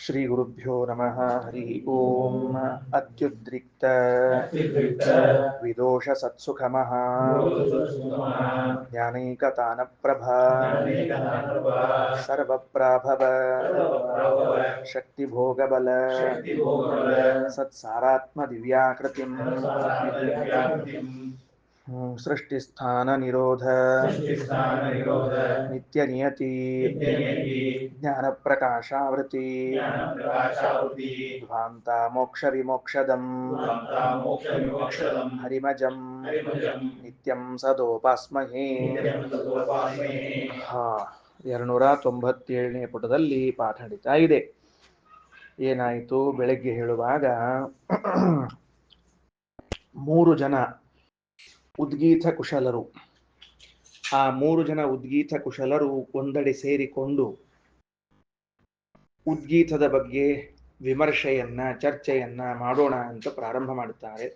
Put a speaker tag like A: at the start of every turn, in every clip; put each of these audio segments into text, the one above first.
A: ಶ್ರೀ ಗುರುಭ್ಯೋ ನಮಃ ಹರಿ ಓಂ ಅತ್ಯುದ್ರಿಕ್ತ ವಿದೋಷ ಸತ್ಸುಖಮಃ ಜ್ಞಾನೈಕತಾನ ಪ್ರಭಾ ಸರ್ವಪ್ರಾಭವ ಶಕ್ತಿಭೋಗಬಲ ಸತ್ಸಾರಾತ್ಮ ದಿವ್ಯಾಕೃತಿಂ ಸೃಷ್ಟಿಸ್ಥಾನ ನಿರೋಧ ನಿತ್ಯ ನಿಯತಿ ಜ್ಞಾನ ಪ್ರಕಾಶಾವೃತಿ ಧ್ವಾಂತ ಮೋಕ್ಷ ವಿಮೋಕ್ಷದಂ ಹರಿಮಜಂ ನಿತ್ಯಂ ಸದೋಪಾಸ್ಮಹೇ. 297ನೇ ಪುಟದಲ್ಲಿ ಪಾಠ ನಡೀತಾ ಇದೆ. ಏನಾಯಿತು? ಬೆಳಗ್ಗೆ ಹೇಳುವಾಗ 3 ಜನ ಉದ್ಗೀತ ಕುಶಲರು, ಆ 3 ಜನ ಉದ್ಗೀತ ಕುಶಲರು ಒಂದೆಡೆ ಸೇರಿಕೊಂಡು ಉದ್ಗೀತದ ಬಗ್ಗೆ ವಿಮರ್ಶೆಯನ್ನ ಚರ್ಚೆಯನ್ನ ಮಾಡೋಣ ಅಂತ ಪ್ರಾರಂಭ ಮಾಡುತ್ತಾರೆ.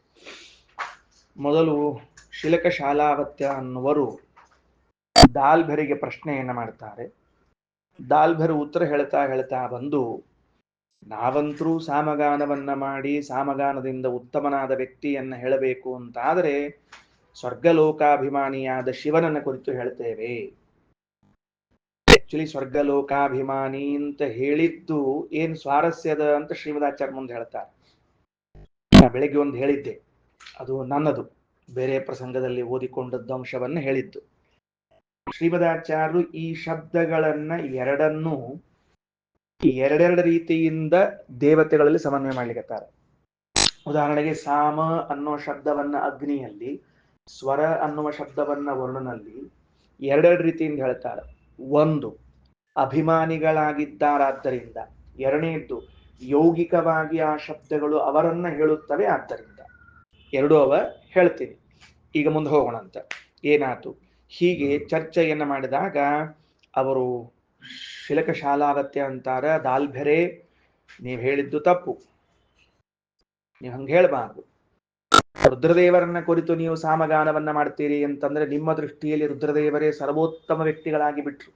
A: ಮೊದಲು ಶಿಲಕ ಶಾಲಾವತ್ಯ ಅನ್ನುವರು ದಾಲ್ಭರಿಗೆ ಪ್ರಶ್ನೆಯನ್ನ ಮಾಡ್ತಾರೆ. ದಾಲ್ಭರು ಉತ್ತರ ಹೇಳ್ತಾ ಬಂದು, ನಾವಂತರೂ ಸಾಮಗಾನವನ್ನ ಮಾಡಿ ಸಾಮಗಾನದಿಂದ ಉತ್ತಮನಾದ ವ್ಯಕ್ತಿಯನ್ನ ಹೇಳಬೇಕು ಅಂತಾದರೆ ಸ್ವರ್ಗಲೋಕಾಭಿಮಾನಿಯಾದ ಶಿವನನ್ನ ಕುರಿತು ಹೇಳ್ತೇವೆ. ಆಕ್ಚುಲಿ ಸ್ವರ್ಗಲೋಕಾಭಿಮಾನಿ ಅಂತ ಹೇಳಿದ್ದು ಏನ್ ಸ್ವಾರಸ್ಯದ ಅಂತ ಶ್ರೀಮದಾಚಾರ್ಯ ಮುಂದೆ ಹೇಳ್ತಾರೆ. ಬೆಳಗ್ಗೆ ಒಂದು ಹೇಳಿದ್ದೆ, ಅದು ನನ್ನದು, ಬೇರೆ ಪ್ರಸಂಗದಲ್ಲಿ ಓದಿಕೊಂಡದ್ದು ಅಂಶವನ್ನ ಹೇಳಿದ್ದು. ಶ್ರೀಮದಾಚಾರ್ಯರು ಈ ಶಬ್ದಗಳನ್ನ ಎರಡೆರಡು ರೀತಿಯಿಂದ ದೇವತೆಗಳಲ್ಲಿ ಸಮನ್ವಯ ಮಾಡ್ಲಿಕ್ಕತ್ತಾರೆ. ಉದಾಹರಣೆಗೆ ಸಾಮ ಅನ್ನೋ ಶಬ್ದವನ್ನ ಅಗ್ನಿಯಲ್ಲಿ, ಸ್ವರ ಅನ್ನುವ ಶಬ್ದವನ್ನ ವರುಣನಲ್ಲಿ ಎರಡೆರಡು ರೀತಿಯಿಂದ ಹೇಳ್ತಾರೆ. ಒಂದು, ಅಭಿಮಾನಿಗಳಾಗಿದ್ದಾರಾದ್ದರಿಂದ. ಎರಡನೇದ್ದು, ಯೌಗಿಕವಾಗಿ ಆ ಶಬ್ದಗಳು ಅವರನ್ನ ಹೇಳುತ್ತವೆ ಆದ್ದರಿಂದ. ಎರಡೂ ಹೇಳ್ತೀನಿ. ಈಗ ಮುಂದೆ ಹೋಗೋಣ ಅಂತ. ಏನಾಯ್ತು? ಹೀಗೆ ಚರ್ಚೆಯನ್ನ ಮಾಡಿದಾಗ ಅವರು ಶಿಲಕ ಶಾಲಾವತ್ಯ ಅಂತಾರ, ದಾಲ್ಭೆರೆ ನೀವು ಹೇಳಿದ್ದು ತಪ್ಪು, ನೀವು ಹಂಗೆ ಹೇಳಬಾರ್ದು. ರುದ್ರದೇವರನ್ನ ಕುರಿತು ನೀವು ಸಾಮಗಾನವನ್ನ ಮಾಡ್ತೀರಿ ಅಂತಂದ್ರೆ ನಿಮ್ಮ ದೃಷ್ಟಿಯಲ್ಲಿ ರುದ್ರದೇವರೇ ಸರ್ವೋತ್ತಮ ವ್ಯಕ್ತಿಗಳಾಗಿ ಬಿಟ್ರು.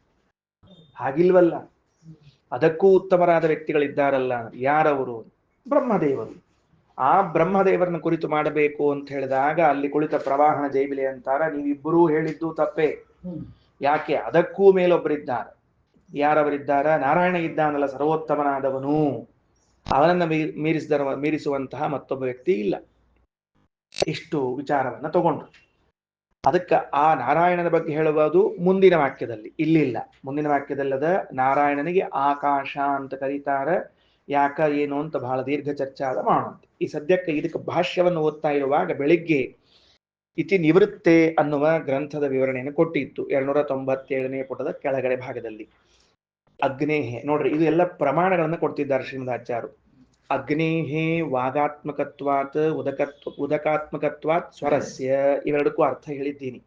A: ಹಾಗಿಲ್ವಲ್ಲ, ಅದಕ್ಕೂ ಉತ್ತಮರಾದ ವ್ಯಕ್ತಿಗಳಿದ್ದಾರಲ್ಲ. ಯಾರವರು? ಬ್ರಹ್ಮದೇವರು. ಆ ಬ್ರಹ್ಮದೇವರನ್ನ ಕುರಿತು ಮಾಡಬೇಕು ಅಂತ ಹೇಳಿದಾಗ ಅಲ್ಲಿ ಕುಳಿತ ಪ್ರವಾಹನ ಜೈಬಿಲೆ ಅಂತಾರ, ನೀವಿಬ್ಬರೂ ಹೇಳಿದ್ದು ತಪ್ಪೇ. ಯಾಕೆ? ಅದಕ್ಕೂ ಮೇಲೊಬ್ಬರಿದ್ದಾರೆ. ಯಾರವರಿದ್ದಾರ? ನಾರಾಯಣ ಇದ್ದಾನಲ್ಲ ಸರ್ವೋತ್ತಮನಾದವನು, ಅವನನ್ನ ಮೀರಿಸುವಂತಹ ಮತ್ತೊಬ್ಬ ವ್ಯಕ್ತಿ ಇಲ್ಲ. ಇಷ್ಟು ವಿಚಾರವನ್ನ ತಗೊಂಡ್ರು. ಅದಕ್ಕೆ ಆ ನಾರಾಯಣನ ಬಗ್ಗೆ ಹೇಳುವುದು ಮುಂದಿನ ವಾಕ್ಯದಲ್ಲಿ, ಇಲ್ಲಿಲ್ಲ. ಮುಂದಿನ ವಾಕ್ಯದಲ್ಲದ ನಾರಾಯಣನಿಗೆ ಆಕಾಶ ಅಂತ ಕರೀತಾರ. ಯಾಕ ಏನು ಅಂತ ಬಹಳ ದೀರ್ಘ ಚರ್ಚಾದ ಮಾಡುವಂತೆ. ಈ ಸದ್ಯಕ್ಕೆ ಇದಕ್ಕೆ ಭಾಷ್ಯವನ್ನು ಓದ್ತಾ ಇರುವಾಗ ಬೆಳಿಗ್ಗೆ ಇತಿ ನಿವೃತ್ತೆ ಅನ್ನುವ ಗ್ರಂಥದ ವಿವರಣೆಯನ್ನು ಕೊಟ್ಟಿತ್ತು 297ನೇ ಪುಟದ ಕೆಳಗಡೆ ಭಾಗದಲ್ಲಿ. ಅಗ್ನೇಹೆ ನೋಡ್ರಿ, ಇದು ಎಲ್ಲ ಪ್ರಮಾಣಗಳನ್ನು ಕೊಡ್ತಿದ್ದಾರೆ ಶ್ರೀಮದಾಚಾರ್ಯರು. ಅಗ್ನೇಹೇ ವಾಗಾತ್ಮಕತ್ವಾತ್ ಉದಕಾತ್ಮಕತ್ವಾತ್ ಸ್ವರಸ್ಯ, ಇವೆರಡಕ್ಕೂ ಅರ್ಥ ಹೇಳಿದ್ದೀನಿ.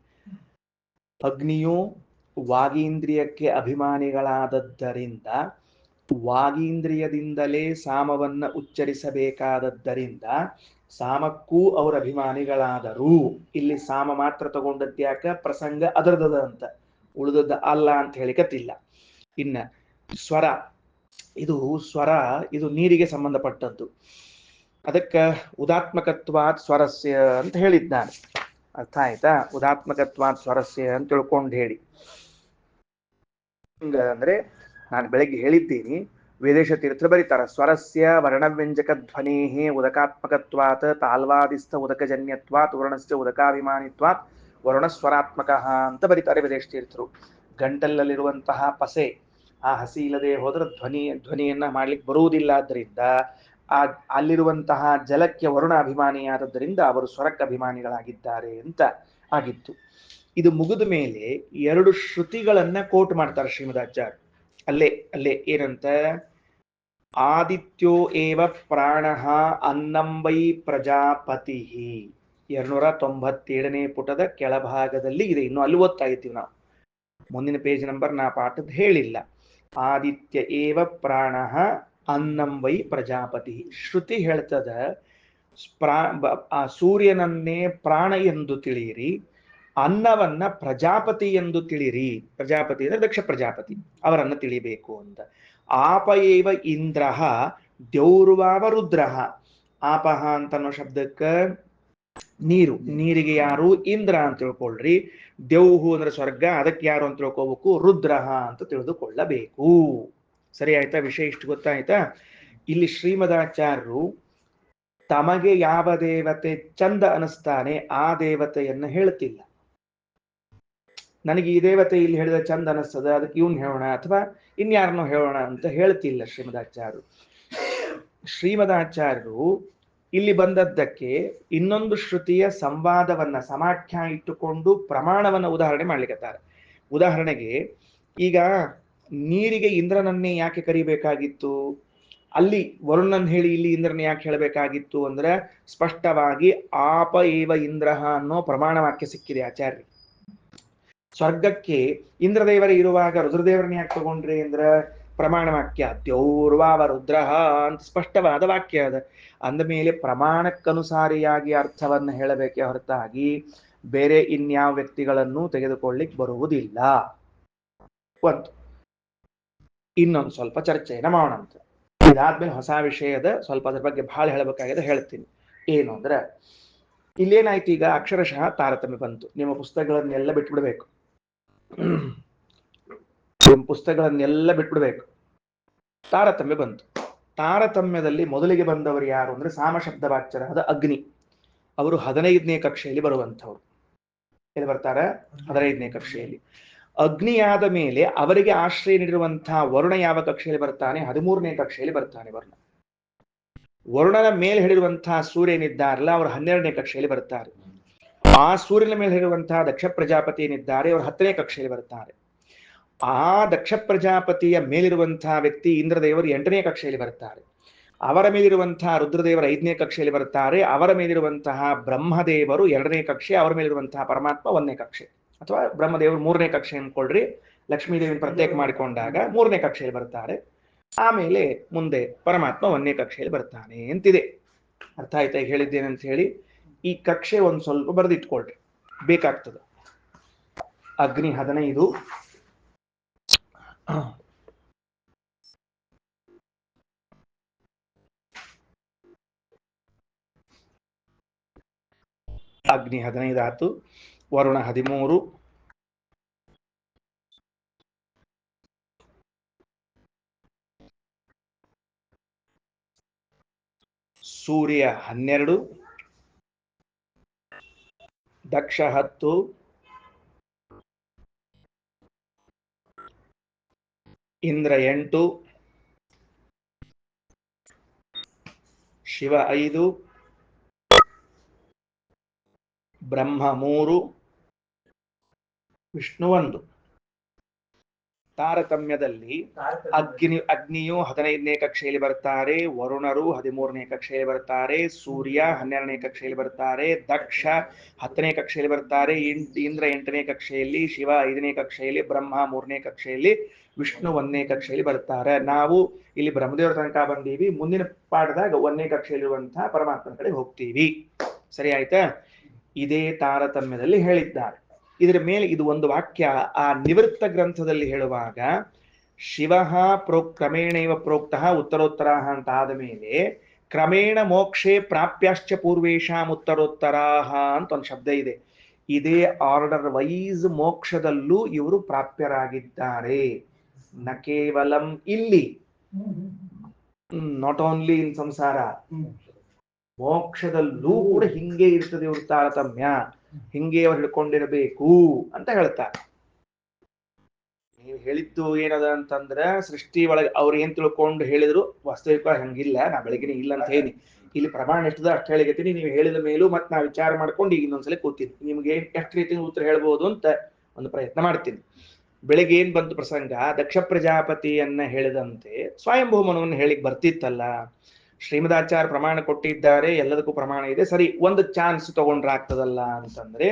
A: ಅಗ್ನಿಯು ವಾಗೀಂದ್ರಿಯಕ್ಕೆ ಅಭಿಮಾನಿಗಳಾದದ್ದರಿಂದ, ವಾಗೀಂದ್ರಿಯದಿಂದಲೇ ಸಾಮವನ್ನ ಉಚ್ಚರಿಸಬೇಕಾದದ್ದರಿಂದ ಸಾಮಕ್ಕೂ ಅವರ ಅಭಿಮಾನಿಗಳಾದರು. ಇಲ್ಲಿ ಸಾಮ ಮಾತ್ರ ತಗೊಂಡದ್ಯಾಕ? ಪ್ರಸಂಗ ಅದರದದ ಅಂತ, ಉಳಿದದ್ದ ಅಲ್ಲ ಅಂತ ಹೇಳಿಕತ್ತಿಲ್ಲ. ಇನ್ನ ಸ್ವರ, ಸ್ವರ ಇದು ನೀರಿಗೆ ಸಂಬಂಧಪಟ್ಟದ್ದು. ಅದಕ್ಕೆ ಉದಾತ್ಮಕತ್ವಾತ್ ಸ್ವರಸ್ಯ ಅಂತ ಹೇಳಿದ್ದಾನೆ. ಅರ್ಥ ಆಯ್ತಾ? ಉದಾತ್ಮಕತ್ವಾತ್ ಸ್ವರಸ್ಯ ಅಂತ ತಿಳ್ಕೊಂಡು ಹೇಳಿ. ಅಂದ್ರೆ ನಾನು ಬೆಳಗ್ಗೆ ಹೇಳಿದ್ದೀನಿ, ವೇದೇಶ ತೀರ್ಥ ಬರೀತಾರ, ಸ್ವರಸ್ಯ ವರ್ಣವ್ಯಂಜಕ ಧ್ವನೇಹೇ ಉದಕಾತ್ಮಕತ್ವಾತ್ ತಾಲ್ವಾದಿಸ್ಥ ಉದಕಜನ್ಯತ್ವಾತ್ ವರ್ಣಸ್ಯ ಉದಕಾಭಿಮಾನಿತ್ವಾತ್ ವರುಣಸ್ವರಾತ್ಮಕ ಅಂತ ಬರೀತಾರೆ ವೇದೇಶ ತೀರ್ಥರು. ಗಂಟಲಲ್ಲಿರುವಂತಹ ಪಸೆ ಆ ಹಸಿ ಇಲ್ಲದೆ ಹೋದ್ರೆ ಧ್ವನಿಯನ್ನ ಮಾಡ್ಲಿಕ್ಕೆ ಬರುವುದಿಲ್ಲ. ಆದ್ದರಿಂದ ಅಲ್ಲಿರುವಂತಹ ಜಲಕ್ಕೆ ವರುಣ ಅಭಿಮಾನಿಯಾದದ್ದರಿಂದ ಅವರು ಸ್ವರಕ್ಕೆ ಅಭಿಮಾನಿಗಳಾಗಿದ್ದಾರೆ ಅಂತ ಆಗಿತ್ತು. ಇದು ಮುಗಿದ ಮೇಲೆ 2 ಶ್ರುತಿಗಳನ್ನ ಕೋಟ್ ಮಾಡ್ತಾರೆ ಶ್ರೀಮದಾಚಾರ್ಯ. ಅಲ್ಲೇ ಏನಂತ? ಆದಿತ್ಯೋ ಏವ ಪ್ರಾಣಃ ಅನ್ನಂ ವೈ ಪ್ರಜಾಪತಿ. 297ನೇ ಪುಟದ ಕೆಳಭಾಗದಲ್ಲಿ ಇದೆ. ಇನ್ನು ಅಲ್ಲಿ ಓದ್ತಾ ಇದ್ದೀವಿ ನಾವು. ಮುಂದಿನ ಪೇಜ್ ನಂಬರ್ ನಾ ಪಾಠದ ಹೇಳಿಲ್ಲ. ಆದಿತ್ಯ ಏವ ಪ್ರಾಣಃ ಅನ್ನಂ ವೈ ಪ್ರಜಾಪತಿ. ಶ್ರುತಿ ಹೇಳ್ತದ ಆ ಸೂರ್ಯನನ್ನೇ ಪ್ರಾಣ ಎಂದು ತಿಳಿಯಿರಿ, ಅನ್ನವನ್ನ ಪ್ರಜಾಪತಿ ಎಂದು ತಿಳಿರಿ. ಪ್ರಜಾಪತಿ ಅಂದ್ರೆ ದಕ್ಷ ಪ್ರಜಾಪತಿ, ಅವರನ್ನ ತಿಳಿಬೇಕು ಅಂತ. ಆಪ ಏವ ಇಂದ್ರ ದ್ಯೌರ್ವಾವ ರುದ್ರ. ಆಪಹ ಅಂತನ್ನೋ ಶಬ್ದಕ್ಕೆ ನೀರು, ನೀರಿಗೆ ಯಾರು ಇಂದ್ರ ಅಂತ ತಿಳ್ಕೊಳ್ರಿ. ದೇವ್ಹು ಅಂದ್ರೆ ಸ್ವರ್ಗ, ಅದಕ್ಕೆ ಯಾರು ಅಂತ ತಿಳ್ಕೋಬೇಕು, ರುದ್ರಹ ಅಂತ ತಿಳಿದುಕೊಳ್ಳಬೇಕು. ಸರಿ ಆಯ್ತಾ? ವಿಷಯ ಇಷ್ಟು ಗೊತ್ತಾಯ್ತಾ? ಇಲ್ಲಿ ಶ್ರೀಮದಾಚಾರ್ಯರು ತಮಗೆ ಯಾವ ದೇವತೆ ಚಂದ ಅನಿಸ್ತಾನೆ ಆ ದೇವತೆಯನ್ನ ಹೇಳ್ತಿಲ್ಲ. ನನಗೆ ಈ ದೇವತೆ ಇಲ್ಲಿ ಹೇಳಿದ ಚಂದ ಅನಿಸ್ತದ, ಅದಕ್ಕೆ ಇವನ್ ಹೇಳೋಣ ಅಥವಾ ಇನ್ಯಾರನ್ನೋ ಹೇಳೋಣ ಅಂತ ಹೇಳ್ತಿಲ್ಲ ಶ್ರೀಮದಾಚಾರ್ಯರು. ಶ್ರೀಮದಾಚಾರ್ಯರು ಇಲ್ಲಿ ಬಂದದ್ದಕ್ಕೆ ಇನ್ನೊಂದು ಶ್ರುತಿಯ ಸಂವಾದವನ್ನ ಸಮಾಖ್ಯ ಇಟ್ಟುಕೊಂಡು ಪ್ರಮಾಣವನ್ನ ಉದಾಹರಣೆ ಮಾಡ್ಲಿಕ್ಕತ್ತಾರೆ. ಉದಾಹರಣೆಗೆ ಈಗ ನೀರಿಗೆ ಇಂದ್ರನನ್ನೇ ಯಾಕೆ ಕರಿಬೇಕಾಗಿತ್ತು, ಅಲ್ಲಿ ವರುಣನ್ ಹೇಳಿ ಇಲ್ಲಿ ಇಂದ್ರನ ಯಾಕೆ ಹೇಳಬೇಕಾಗಿತ್ತು ಅಂದ್ರೆ ಸ್ಪಷ್ಟವಾಗಿ ಆಪ ಏವ ಇಂದ್ರಹ ಅನ್ನೋ ಪ್ರಮಾಣ ವಾಕ್ಯ ಸಿಕ್ಕಿದೆ ಆಚಾರ್ಯ. ಸ್ವರ್ಗಕ್ಕೆ ಇಂದ್ರದೇವರೇ ಇರುವಾಗ ರುದ್ರದೇವರನ್ನ ಯಾಕೆ ತಗೊಂಡ್ರಿ ಅಂದ್ರೆ ಪ್ರಮಾಣ ವಾಕ್ಯ ದ್ಯೌರ್ವಾವ ರುದ್ರಹ ಅಂತ ಸ್ಪಷ್ಟವಾದ ವಾಕ್ಯ ಅದ. ಅಂದ ಮೇಲೆ ಪ್ರಮಾಣಕ್ಕನುಸಾರಿಯಾಗಿ ಅರ್ಥವನ್ನ ಹೇಳಬೇಕೆ ಹೊರತಾಗಿ ಬೇರೆ ಇನ್ಯಾವ ವ್ಯಕ್ತಿಗಳನ್ನು ತೆಗೆದುಕೊಳ್ಳಿಕ್ ಬರುವುದಿಲ್ಲ. ಒಂದು ಇನ್ನೊಂದು ಸ್ವಲ್ಪ ಚರ್ಚೆಯನ್ನ ಮಾಡೋಣ ಅಂತ. ಇದಾದ್ಮೇಲೆ ಹೊಸ ವಿಷಯದ ಸ್ವಲ್ಪ ಅದ್ರ ಬಗ್ಗೆ ಬಹಳ ಹೇಳಬೇಕಾಗಿದೆ, ಹೇಳ್ತೀನಿ. ಏನು ಅಂದ್ರೆ ಇಲ್ಲೇನಾಯ್ತು, ಈಗ ಅಕ್ಷರಶಃ ತಾರತಮ್ಯ ಬಂತು. ನಿಮ್ಮ ಪುಸ್ತಕಗಳನ್ನೆಲ್ಲ ಬಿಟ್ಬಿಡ್ಬೇಕು, ನಿಮ್ಮ ಪುಸ್ತಕಗಳನ್ನೆಲ್ಲ ಬಿಟ್ಬಿಡ್ಬೇಕು. ತಾರತಮ್ಯ ಬಂತು. ತಾರತಮ್ಯದಲ್ಲಿ ಮೊದಲಿಗೆ ಬಂದವರು ಯಾರು ಅಂದ್ರೆ ಸಾಮಶಬ್ದ ವಾಚ್ಯರಾದ ಅಗ್ನಿ. ಅವರು 15ನೇ ಕಕ್ಷೆಯಲ್ಲಿ ಬರುವಂಥವ್ರು. ಎಲ್ಲಿ ಬರ್ತಾರೆ? 15ನೇ ಕಕ್ಷೆಯಲ್ಲಿ. ಅಗ್ನಿಯಾದ ಮೇಲೆ ಅವರಿಗೆ ಆಶ್ರಯ ನೀಡಿರುವಂತಹ ವರುಣ ಯಾವ ಕಕ್ಷೆಯಲ್ಲಿ ಬರ್ತಾನೆ? 13ನೇ ಕಕ್ಷೆಯಲ್ಲಿ ಬರ್ತಾನೆ ವರುಣ. ವರುಣನ ಮೇಲೆ ಹೇಳಿರುವಂತಹ ಸೂರ್ಯನಿದ್ದಾರಲ್ಲ, ಅವರು 12ನೇ ಕಕ್ಷೆಯಲ್ಲಿ ಬರ್ತಾರೆ. ಆ ಸೂರ್ಯನ ಮೇಲೆ ಹೇಳಿರುವಂತಹ ದಕ್ಷ ಪ್ರಜಾಪತಿ ಏನಿದ್ದಾರೆ ಅವರು 10ನೇ ಕಕ್ಷೆಯಲ್ಲಿ ಬರ್ತಾರೆ. ಆ ದಕ್ಷ ಪ್ರಜಾಪತಿಯ ಮೇಲಿರುವಂತಹ ವ್ಯಕ್ತಿ ಇಂದ್ರದೇವರು 8ನೇ ಕಕ್ಷೆಯಲ್ಲಿ ಬರ್ತಾರೆ. ಅವರ ಮೇಲಿರುವಂತಹ ರುದ್ರದೇವರು 5ನೇ ಕಕ್ಷೆಯಲ್ಲಿ ಬರ್ತಾರೆ. ಅವರ ಮೇಲಿರುವಂತಹ ಬ್ರಹ್ಮದೇವರು 2ನೇ ಕಕ್ಷೆ, ಅವರ ಮೇಲಿರುವಂತಹ ಪರಮಾತ್ಮ 1ನೇ ಕಕ್ಷೆ, ಅಥವಾ ಬ್ರಹ್ಮದೇವರು 3ನೇ ಕಕ್ಷೆ ಅನ್ಕೊಳ್ರಿ. ಲಕ್ಷ್ಮೀದೇವಿನ ಪ್ರತ್ಯೇಕ ಮಾಡಿಕೊಂಡಾಗ 3ನೇ ಕಕ್ಷೆಯಲ್ಲಿ ಬರ್ತಾರೆ. ಆಮೇಲೆ ಮುಂದೆ ಪರಮಾತ್ಮ 1ನೇ ಕಕ್ಷೆಯಲ್ಲಿ ಬರ್ತಾನೆ ಅಂತಿದೆ. ಅರ್ಥ ಆಯ್ತಾ ಈಗ ಹೇಳಿದ್ದೇನೆ ಅಂತ ಹೇಳಿ? ಈ ಕಕ್ಷೆ ಒಂದ್ ಸ್ವಲ್ಪ ಬರೆದಿಟ್ಕೊಳ್ರಿ, ಬೇಕಾಗ್ತದೆ. ಅಗ್ನಿ 15, ಅಗ್ನಿ 15 ಆತು, ವರುಣ 13, ಸೂರ್ಯ 12, ದಕ್ಷ 10, ಇಂದ್ರ 8, ಶಿವ 5, ಬ್ರಹ್ಮ 3, ವಿಷ್ಣು 1. ತಾರತಮ್ಯದಲ್ಲಿ ಅಗ್ನಿಯು 15ನೇ ಕಕ್ಷೆಯಲ್ಲಿ ಬರ್ತಾರೆ, ವರುಣರು 13ನೇ ಕಕ್ಷೆಯಲ್ಲಿ ಬರ್ತಾರೆ, ಸೂರ್ಯ 12ನೇ ಕಕ್ಷೆಯಲ್ಲಿ ಬರ್ತಾರೆ, ದಕ್ಷ 10ನೇ ಕಕ್ಷೆಯಲ್ಲಿ ಬರ್ತಾರೆ, ಇಂದ್ರ 8ನೇ ಕಕ್ಷೆಯಲ್ಲಿ, ಶಿವ 5ನೇ ಕಕ್ಷೆಯಲ್ಲಿ, ಬ್ರಹ್ಮ 3ನೇ ಕಕ್ಷೆಯಲ್ಲಿ, ವಿಷ್ಣು 1ನೇ ಕಕ್ಷೆಯಲ್ಲಿ ಬರ್ತಾರೆ. ನಾವು ಇಲ್ಲಿ ಬ್ರಹ್ಮದೇವರ ತನಕ ಬಂದೀವಿ. ಮುಂದಿನ ಪಾಠದಾಗ 1ನೇ ಕಕ್ಷೆಯಲ್ಲಿರುವಂತಹ ಪರಮಾತ್ಮನ ಕಡೆ ಹೋಗ್ತೀವಿ. ಸರಿ ಆಯ್ತಾ? ಇದೇ ತಾರತಮ್ಯದಲ್ಲಿ ಹೇಳಿದ್ದಾರೆ. ಇದರ ಮೇಲೆ ಇದು ಒಂದು ವಾಕ್ಯ ಆ ನಿವೃತ್ತ ಗ್ರಂಥದಲ್ಲಿ ಹೇಳುವಾಗ ಶಿವ ಕ್ರಮೇಣೈವ ಪ್ರೋಕ್ತಃ ಉತ್ತರೋತ್ತರ ಅಂತ ಆದ ಮೇಲೆ ಕ್ರಮೇಣ ಮೋಕ್ಷೇ ಪ್ರಾಪ್ಯಾಶ್ಚ ಪೂರ್ವೇಶಾಂ ಉತ್ತರೋತ್ತರಾಹ ಅಂತ ಒಂದು ಶಬ್ದ ಇದೆ. ಇದೇ ಆರ್ಡರ್ ವೈಸ್ ಮೋಕ್ಷದಲ್ಲೂ ಇವರು ಪ್ರಾಪ್ಯರಾಗಿದ್ದಾರೆ. ನ ಕೇವಲಂ ಇಲ್ಲಿ, ನಾಟ್ ಓನ್ಲಿ ಇನ್ ಸಂಸಾರ, ಮೋಕ್ಷದಲ್ಲೂ ಕೂಡ ಹಿಂಗೆ ಇರ್ತದೆ ಇವ್ರ ತಾರತಮ್ಯ, ಹಿಂಗೆ ಅವ್ರು ಹಿಡ್ಕೊಂಡಿರಬೇಕು ಅಂತ ಹೇಳ್ತಾರೆ. ನೀವು ಹೇಳಿದ್ದು ಏನದ ಅಂತಂದ್ರೆ ಸೃಷ್ಟಿ ಒಳಗೆ ಅವ್ರು ಏನ್ ತಿಳ್ಕೊಂಡು ಹೇಳಿದ್ರು ವಾಸ್ತವಿಕ ಹಂಗಿಲ್ಲ. ನಾ ಬೆಳಗ್ಗೆ ಇಲ್ಲ ಅಂತ ಹೇಳಿ ಇಲ್ಲಿ ಪ್ರಮಾಣ ಎಷ್ಟದ ಅಷ್ಟು ಹೇಳಿಗತ್ತೀನಿ. ನೀವು ಹೇಳಿದ ಮೇಲೂ ಮತ್ತೆ ನಾ ವಿಚಾರ ಮಾಡ್ಕೊಂಡು ಈಗ ಇನ್ನೊಂದ್ಸಲ ಕೂತೀನಿ, ನಿಮ್ಗೆ ಎಷ್ಟು ರೀತಿಯ ಉತ್ತರ ಹೇಳ್ಬೋದು ಅಂತ ಒಂದು ಪ್ರಯತ್ನ ಮಾಡ್ತೀನಿ. ಬೆಳಿಗ್ಗೆ ಏನ್ ಬಂತು ಪ್ರಸಂಗ, ದಕ್ಷ ಪ್ರಜಾಪತಿಯನ್ನ ಹೇಳಿದಂತೆ ಸ್ವಯಂಭೂಮನವನ್ನು ಹೇಳಿಕ್ ಬರ್ತಿತ್ತಲ್ಲ. ಶ್ರೀಮದಾಚಾರ್ಯ ಪ್ರಮಾಣ ಕೊಟ್ಟಿದ್ದಾರೆ, ಎಲ್ಲದಕ್ಕೂ ಪ್ರಮಾಣ ಇದೆ, ಸರಿ ಒಂದು ಚಾನ್ಸ್ ತಗೊಂಡ್ರೆ ಆಗ್ತದಲ್ಲ ಅಂತಂದ್ರೆ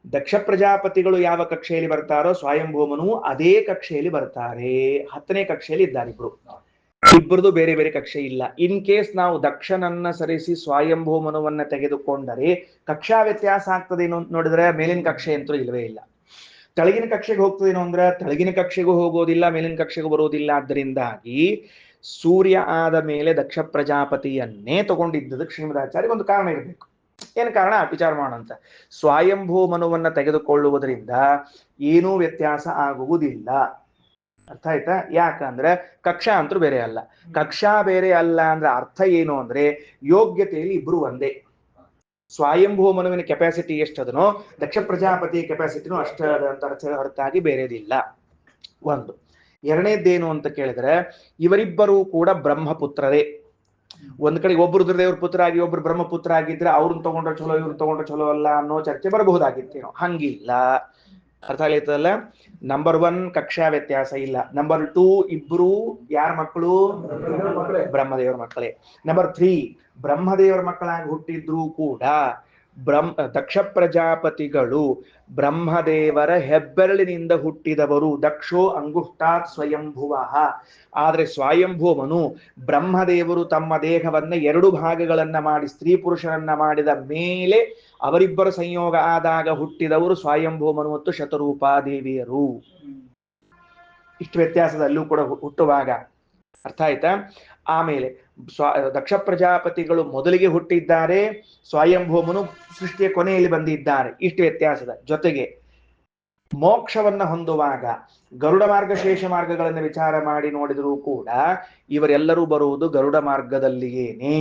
A: ದಕ್ಷ ಪ್ರಜಾಪತಿಗಳು ಯಾವ ಕಕ್ಷೆಯಲ್ಲಿ ಬರ್ತಾರೋ ಸ್ವಯಂಭೂಮನು ಅದೇ ಕಕ್ಷೆಯಲ್ಲಿ ಬರ್ತಾರೆ. 10ನೇ ಕಕ್ಷೆಯಲ್ಲಿ ಇದ್ದಾರೆ ಇಬ್ರು. ಇಬ್ಬರದು ಬೇರೆ ಬೇರೆ ಕಕ್ಷೆ ಇಲ್ಲ. ಇನ್ ಕೇಸ್ ನಾವು ದಕ್ಷನನ್ನ ಸರಿಸಿ ಸ್ವಯಂಭೂಮನುವನ್ನ ತೆಗೆದುಕೊಂಡರೆ ಕಕ್ಷಾ ವ್ಯತ್ಯಾಸ ಆಗ್ತದೆ ನೋಡಿದ್ರೆ ಮೇಲಿನ ಕಕ್ಷೆ ಅಂತೂ ಇಲ್ಲವೇ ಇಲ್ಲ. ತೆಳಗಿನ ಕಕ್ಷೆಗೆ ಹೋಗ್ತದೇನೋ ಅಂದ್ರೆ ತೆಳಗಿನ ಕಕ್ಷೆಗೂ ಹೋಗೋದಿಲ್ಲ, ಮೇಲಿನ ಕಕ್ಷೆಗೂ ಬರೋದಿಲ್ಲ. ಆದ್ದರಿಂದಾಗಿ ಸೂರ್ಯ ಆದ ಮೇಲೆ ದಕ್ಷ ಪ್ರಜಾಪತಿಯನ್ನೇ ತಗೊಂಡಿದ್ದದಕ್ಕೆ ಶ್ರೀಮದಾಚಾರ್ಯ ಒಂದು ಕಾರಣ ಇರಬೇಕು. ಏನು ಕಾರಣ ವಿಚಾರ ಮಾಡೋಂತ. ಸ್ವಯಂಭೂ ಮನುವನ್ನ ತೆಗೆದುಕೊಳ್ಳುವುದರಿಂದ ಏನೂ ವ್ಯತ್ಯಾಸ ಆಗುವುದಿಲ್ಲ. ಅರ್ಥ ಆಯ್ತಾ? ಯಾಕಂದ್ರೆ ಕಕ್ಷಾ ಅಂತೂ ಬೇರೆ ಅಲ್ಲ. ಕಕ್ಷಾ ಬೇರೆ ಅಲ್ಲ ಅಂದ್ರೆ ಅರ್ಥ ಏನು ಅಂದ್ರೆ ಯೋಗ್ಯತೆಯಲ್ಲಿ ಇಬ್ರು ಒಂದೇ. ಸ್ವಯಂಭೂ ಮನುವಿನ ಕೆಪಾಸಿಟಿ ಎಷ್ಟದನೋ ದಕ್ಷ ಪ್ರಜಾಪತಿ ಕೆಪಾಸಿಟಿನೂ ಅಷ್ಟ ಅಂತ ಹೊರತಾಗಿ ಬೇರೆದಿಲ್ಲ. ಒಂದು. ಎರಡನೇದ್ದೇನು ಅಂತ ಕೇಳಿದ್ರೆ ಇವರಿಬ್ಬರೂ ಕೂಡ ಬ್ರಹ್ಮಪುತ್ರರೇ. ಒಂದ್ ಕಡೆ ಒಬ್ರು ರುದ್ರದೇವ್ರ ಪುತ್ರ ಆಗಿ ಒಬ್ರು ಬ್ರಹ್ಮಪುತ್ರ ಆಗಿದ್ರೆ ಅವ್ರನ್ನ ತಗೊಂಡ್ರೆ ಚಲೋ ಇವ್ರನ್ನ ತಗೊಂಡ್ರೆ ಚಲೋ ಅಲ್ಲ ಅನ್ನೋ ಚರ್ಚೆ ಬರಬಹುದಾಗಿತ್ತೇನೋ. ಹಂಗಿಲ್ಲ. ಅರ್ಥ ಆಯ್ತಲ್ಲ? ನಂಬರ್ 1 ಕಕ್ಷಾ ವ್ಯತ್ಯಾಸ ಇಲ್ಲ. ನಂಬರ್ 2 ಇಬ್ರು ಯಾರ ಮಕ್ಕಳು? ಬ್ರಹ್ಮದೇವರ ಮಕ್ಕಳೇ. ನಂಬರ್ 3 ಬ್ರಹ್ಮದೇವರ ಮಕ್ಕಳಾಗಿ ಹುಟ್ಟಿದ್ರು ಕೂಡ ದಕ್ಷ ಪ್ರಜಾಪತಿಗಳು ಬ್ರಹ್ಮದೇವರ ಹೆಬ್ಬೆರಳಿನಿಂದ ಹುಟ್ಟಿದವರು. ದಕ್ಷೋ ಅಂಗುಷ್ಟಾತ್ ಸ್ವಯಂಭುವ. ಆದ್ರೆ ಸ್ವಯಂಭೂಮನು ಬ್ರಹ್ಮದೇವರು ತಮ್ಮ ದೇಹವನ್ನ 2 ಭಾಗಗಳನ್ನ ಮಾಡಿ ಸ್ತ್ರೀ ಪುರುಷರನ್ನ ಮಾಡಿದ ಮೇಲೆ ಅವರಿಬ್ಬರ ಸಂಯೋಗ ಆದಾಗ ಹುಟ್ಟಿದವರು ಸ್ವಯಂಭೂಮನು ಮತ್ತು ಶತರೂಪಾದೇವಿಯರು. ಇಷ್ಟು ವ್ಯತ್ಯಾಸದಲ್ಲೂ ಕೂಡ ಹುಟ್ಟುವಾಗ. ಅರ್ಥ ಆಯ್ತಾ? ಆಮೇಲೆ ದಕ್ಷ ಪ್ರಜಾಪತಿಗಳು ಮೊದಲಿಗೆ ಹುಟ್ಟಿದ್ದಾರೆ, ಸ್ವಯಂಭೂಮನು ಸೃಷ್ಟಿಯ ಕೊನೆಯಲ್ಲಿ ಬಂದಿದ್ದಾರೆ. ಇಷ್ಟು ವ್ಯತ್ಯಾಸದ ಜೊತೆಗೆ ಮೋಕ್ಷವನ್ನ ಹೊಂದುವಾಗ ಗರುಡ ಮಾರ್ಗ ಶೇಷ ಮಾರ್ಗಗಳನ್ನು ವಿಚಾರ ಮಾಡಿ ನೋಡಿದರೂ ಕೂಡ ಇವರೆಲ್ಲರೂ ಬರುವುದು ಗರುಡ ಮಾರ್ಗದಲ್ಲಿಯೇನೆ.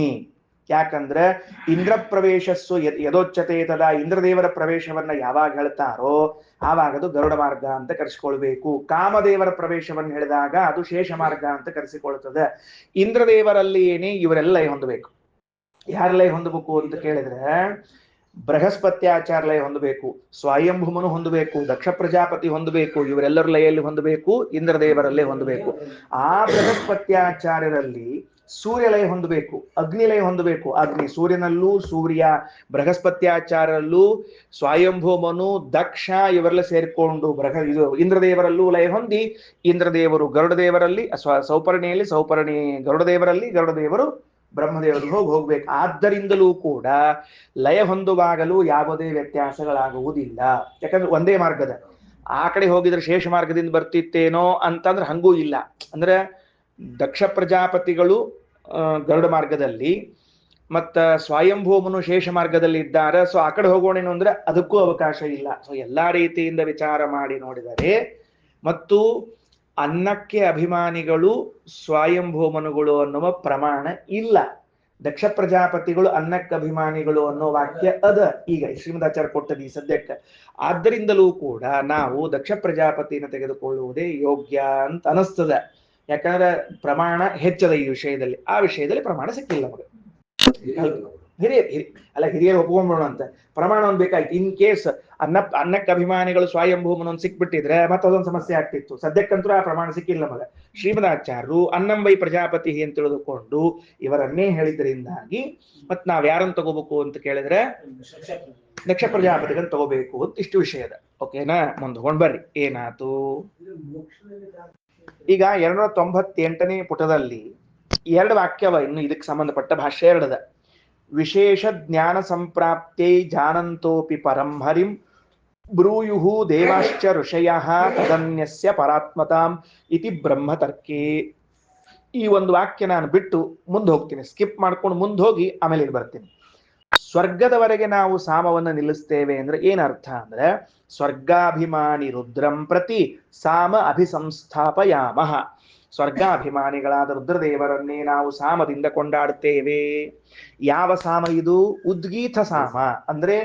A: ಯಾಕಂದ್ರೆ ಇಂದ್ರ ಪ್ರವೇಶಸ್ಸು ಯದೋಚ್ಚತೆ ತದಾ, ಇಂದ್ರದೇವರ ಪ್ರವೇಶವನ್ನ ಯಾವಾಗ ಹೇಳ್ತಾರೋ ಆವಾಗ ಅದು ಗರುಡ ಮಾರ್ಗ ಅಂತ ಕರೆಸಿಕೊಳ್ಬೇಕು. ಕಾಮದೇವರ ಪ್ರವೇಶವನ್ನು ಹೇಳಿದಾಗ ಅದು ಶೇಷ ಮಾರ್ಗ ಅಂತ ಕರೆಸಿಕೊಳ್ತದೆ. ಇಂದ್ರದೇವರಲ್ಲಿ ಏನೇ ಇವರೆಲ್ಲ ಲಯ ಹೊಂದಬೇಕು. ಯಾರ ಲಯ ಹೊಂದಬೇಕು ಅಂತ ಕೇಳಿದ್ರೆ ಬೃಹಸ್ಪತ್ಯಾಚಾರ ಲಯ ಹೊಂದಬೇಕು, ಸ್ವಯಂಭೂಮನು ಹೊಂದಬೇಕು, ದಕ್ಷ ಪ್ರಜಾಪತಿ ಹೊಂದಬೇಕು, ಇವರೆಲ್ಲರ ಲಯಲ್ಲಿ ಹೊಂದಬೇಕು, ಇಂದ್ರದೇವರಲ್ಲೇ ಹೊಂದಬೇಕು. ಆ ಬೃಹಸ್ಪತ್ಯಾಚಾರ್ಯರಲ್ಲಿ ಸೂರ್ಯಲಯ ಹೊಂದಬೇಕು, ಅಗ್ನಿಲಯ ಹೊಂದಬೇಕು. ಅಗ್ನಿ ಸೂರ್ಯನಲ್ಲೂ, ಸೂರ್ಯ ಬೃಹಸ್ಪತ್ಯಾಚಾರ್ಯರಲ್ಲೂ, ಸ್ವಯಂಭೂಮನು ದಕ್ಷ ಇವರೆಲ್ಲ ಸೇರಿಕೊಂಡು ಇದು ಇಂದ್ರದೇವರಲ್ಲೂ ಲಯ ಹೊಂದಿ, ಇಂದ್ರದೇವರು ಗರುಡದೇವರಲ್ಲಿ ಸೌಪರ್ಣಿಯಲ್ಲಿ, ಸೌಪರ್ಣಿ ಗರುಡದೇವರಲ್ಲಿ, ಗರುಡದೇವರು ಬ್ರಹ್ಮದೇವರಿಗೆ ಹೋಗ್ಬೇಕು. ಆದ್ದರಿಂದಲೂ ಕೂಡ ಲಯ ಹೊಂದುವಾಗಲೂ ಯಾವುದೇ ವ್ಯತ್ಯಾಸಗಳಾಗುವುದಿಲ್ಲ. ಯಾಕಂದ್ರೆ ಒಂದೇ ಮಾರ್ಗದ. ಆ ಕಡೆ ಹೋಗಿದ್ರೆ ಶೇಷ ಮಾರ್ಗದಿಂದ ಬರ್ತಿತ್ತೇನೋ ಅಂತಂದ್ರೆ ಹಂಗೂ ಇಲ್ಲ. ಅಂದ್ರೆ ದಕ್ಷ ಪ್ರಜಾಪತಿಗಳು ಗರುಡ ಮಾರ್ಗದಲ್ಲಿ ಮತ್ತ ಸ್ವಯಂಭೂಮನು ಶೇಷ ಮಾರ್ಗದಲ್ಲಿ ಇದ್ದಾರೆ. ಸೊ ಆ ಕಡೆ ಹೋಗೋಣೇನು ಅಂದ್ರೆ ಅದಕ್ಕೂ ಅವಕಾಶ ಇಲ್ಲ. ಸೊ ಎಲ್ಲಾ ರೀತಿಯಿಂದ ವಿಚಾರ ಮಾಡಿ ನೋಡಿದರೆ ಮತ್ತು ಅನ್ನಕ್ಕೆ ಅಭಿಮಾನಿಗಳು ಸ್ವಯಂಭೂಮನುಗಳು ಅನ್ನುವ ಪ್ರಮಾಣ ಇಲ್ಲ. ದಕ್ಷ ಪ್ರಜಾಪತಿಗಳು ಅನ್ನಕ್ಕೆ ಅಭಿಮಾನಿಗಳು ಅನ್ನೋ ವಾಕ್ಯ ಅದ ಈಗ ಶ್ರೀಮದಾಚಾರ್ಯ ಕೊಟ್ಟದ ಈ ಸದ್ಯಕ್ಕೆ. ಆದ್ದರಿಂದಲೂ ಕೂಡ ನಾವು ದಕ್ಷ ಪ್ರಜಾಪತಿಯನ್ನು ತೆಗೆದುಕೊಳ್ಳುವುದೇ ಯೋಗ್ಯ ಅಂತ ಅನಿಸ್ತದೆ. ಯಾಕಂದ್ರೆ ಪ್ರಮಾಣ ಹೆಚ್ಚದ ಈ ವಿಷಯದಲ್ಲಿ. ಆ ವಿಷಯದಲ್ಲಿ ಪ್ರಮಾಣ ಸಿಕ್ಕಿಲ್ಲ ನಮಗೆ. ಹಿರಿಯರು ಒಪ್ಕೊಂಡ್ಬಿಡೋಣ ಅಂತ ಪ್ರಮಾಣ ಒಂದು ಬೇಕಾಯ್ತು. ಇನ್ ಕೇಸ್ ಅನ್ನಕ್ಕೆ ಅಭಿಮಾನಿಗಳು ಸ್ವಯಂಭೂಮನ ಸಿಕ್ಬಿಟ್ಟಿದ್ರೆ ಮತ್ತದೊಂದು ಸಮಸ್ಯೆ ಆಗ್ತಿತ್ತು. ಸದ್ಯಕ್ಕಂತೂ ಆ ಪ್ರಮಾಣ ಸಿಕ್ಕಿಲ್ಲ ನಮಗೆ. ಶ್ರೀಮದಾಚಾರ್ಯರು ಅನ್ನಂಬೈ ಪ್ರಜಾಪತಿ ಅಂತ ತಿಳಿದುಕೊಂಡು ಇವರನ್ನೇ ಹೇಳಿದ್ರಿಂದಾಗಿ ಮತ್ ನಾವ್ ಯಾರನ್ನು ತಗೋಬೇಕು ಅಂತ ಕೇಳಿದ್ರೆ ದಕ್ಷ ಪ್ರಜಾಪತಿಗಳನ್ನ ತಗೋಬೇಕು ಅಂತ ಇಷ್ಟು ವಿಷಯದ. ಓಕೆನಾ? ಮುಂದ್ಕೊಂಡ್ ಬರ್ರಿ. ಏನಾತು ಈಗ 298ನೇ ಪುಟದಲ್ಲಿ 2 ವಾಕ್ಯವ ಇನ್ನು ಇದಕ್ಕೆ ಸಂಬಂಧಪಟ್ಟ ಭಾಷೆ 2 ವಿಶೇಷ ಜ್ಞಾನ ಸಂಪ್ರಾಪ್ತೇ ಜಾನಂತೋಪಿ ಪರಂ ಹರಿಂ ಬ್ರೂಯುಹು ದೇವಾಶ್ಚ ಋಷಯಃ ತದನ್ಯಸ್ಯ ಪರಾತ್ಮತಾಂ ಇತಿ ಬ್ರಹ್ಮತರ್ಕೇ. ಈ ಒಂದು ವಾಕ್ಯ ನಾನು ಬಿಟ್ಟು ಮುಂದೆ ಹೋಗ್ತೀನಿ, ಸ್ಕಿಪ್ ಮಾಡ್ಕೊಂಡು ಮುಂದೆ ಹೋಗಿ ಆಮೇಲೆ ಇಲ್ಲಿ ಬರ್ತೀನಿ. ಸ್ವರ್ಗದವರೆಗೆ ನಾವು ಸಾಮವನ್ನು ನಿಲ್ಲಿಸ್ತೇವೆ ಅಂದ್ರೆ ಏನರ್ಥ ಅಂದ್ರೆ ಸ್ವರ್ಗಾಭಿಮಾನಿ ರುದ್ರಂ ಪ್ರತಿ ಸಾಮ ಅಭಿಸಂಸ್ಥಾಪಯಾಮಃ. ಸ್ವರ್ಗಾಭಿಮಾನಿಗಳಾದ ರುದ್ರದೇವರನ್ನೇ ನಾವು ಸಾಮದಿಂದ ಕೊಂಡಾಡುತ್ತೇವೆ. ಯಾವ ಸಾಮ ಇದು? ಉದ್ಗೀತ ಸಾಮ. ಅಂದ್ರೆ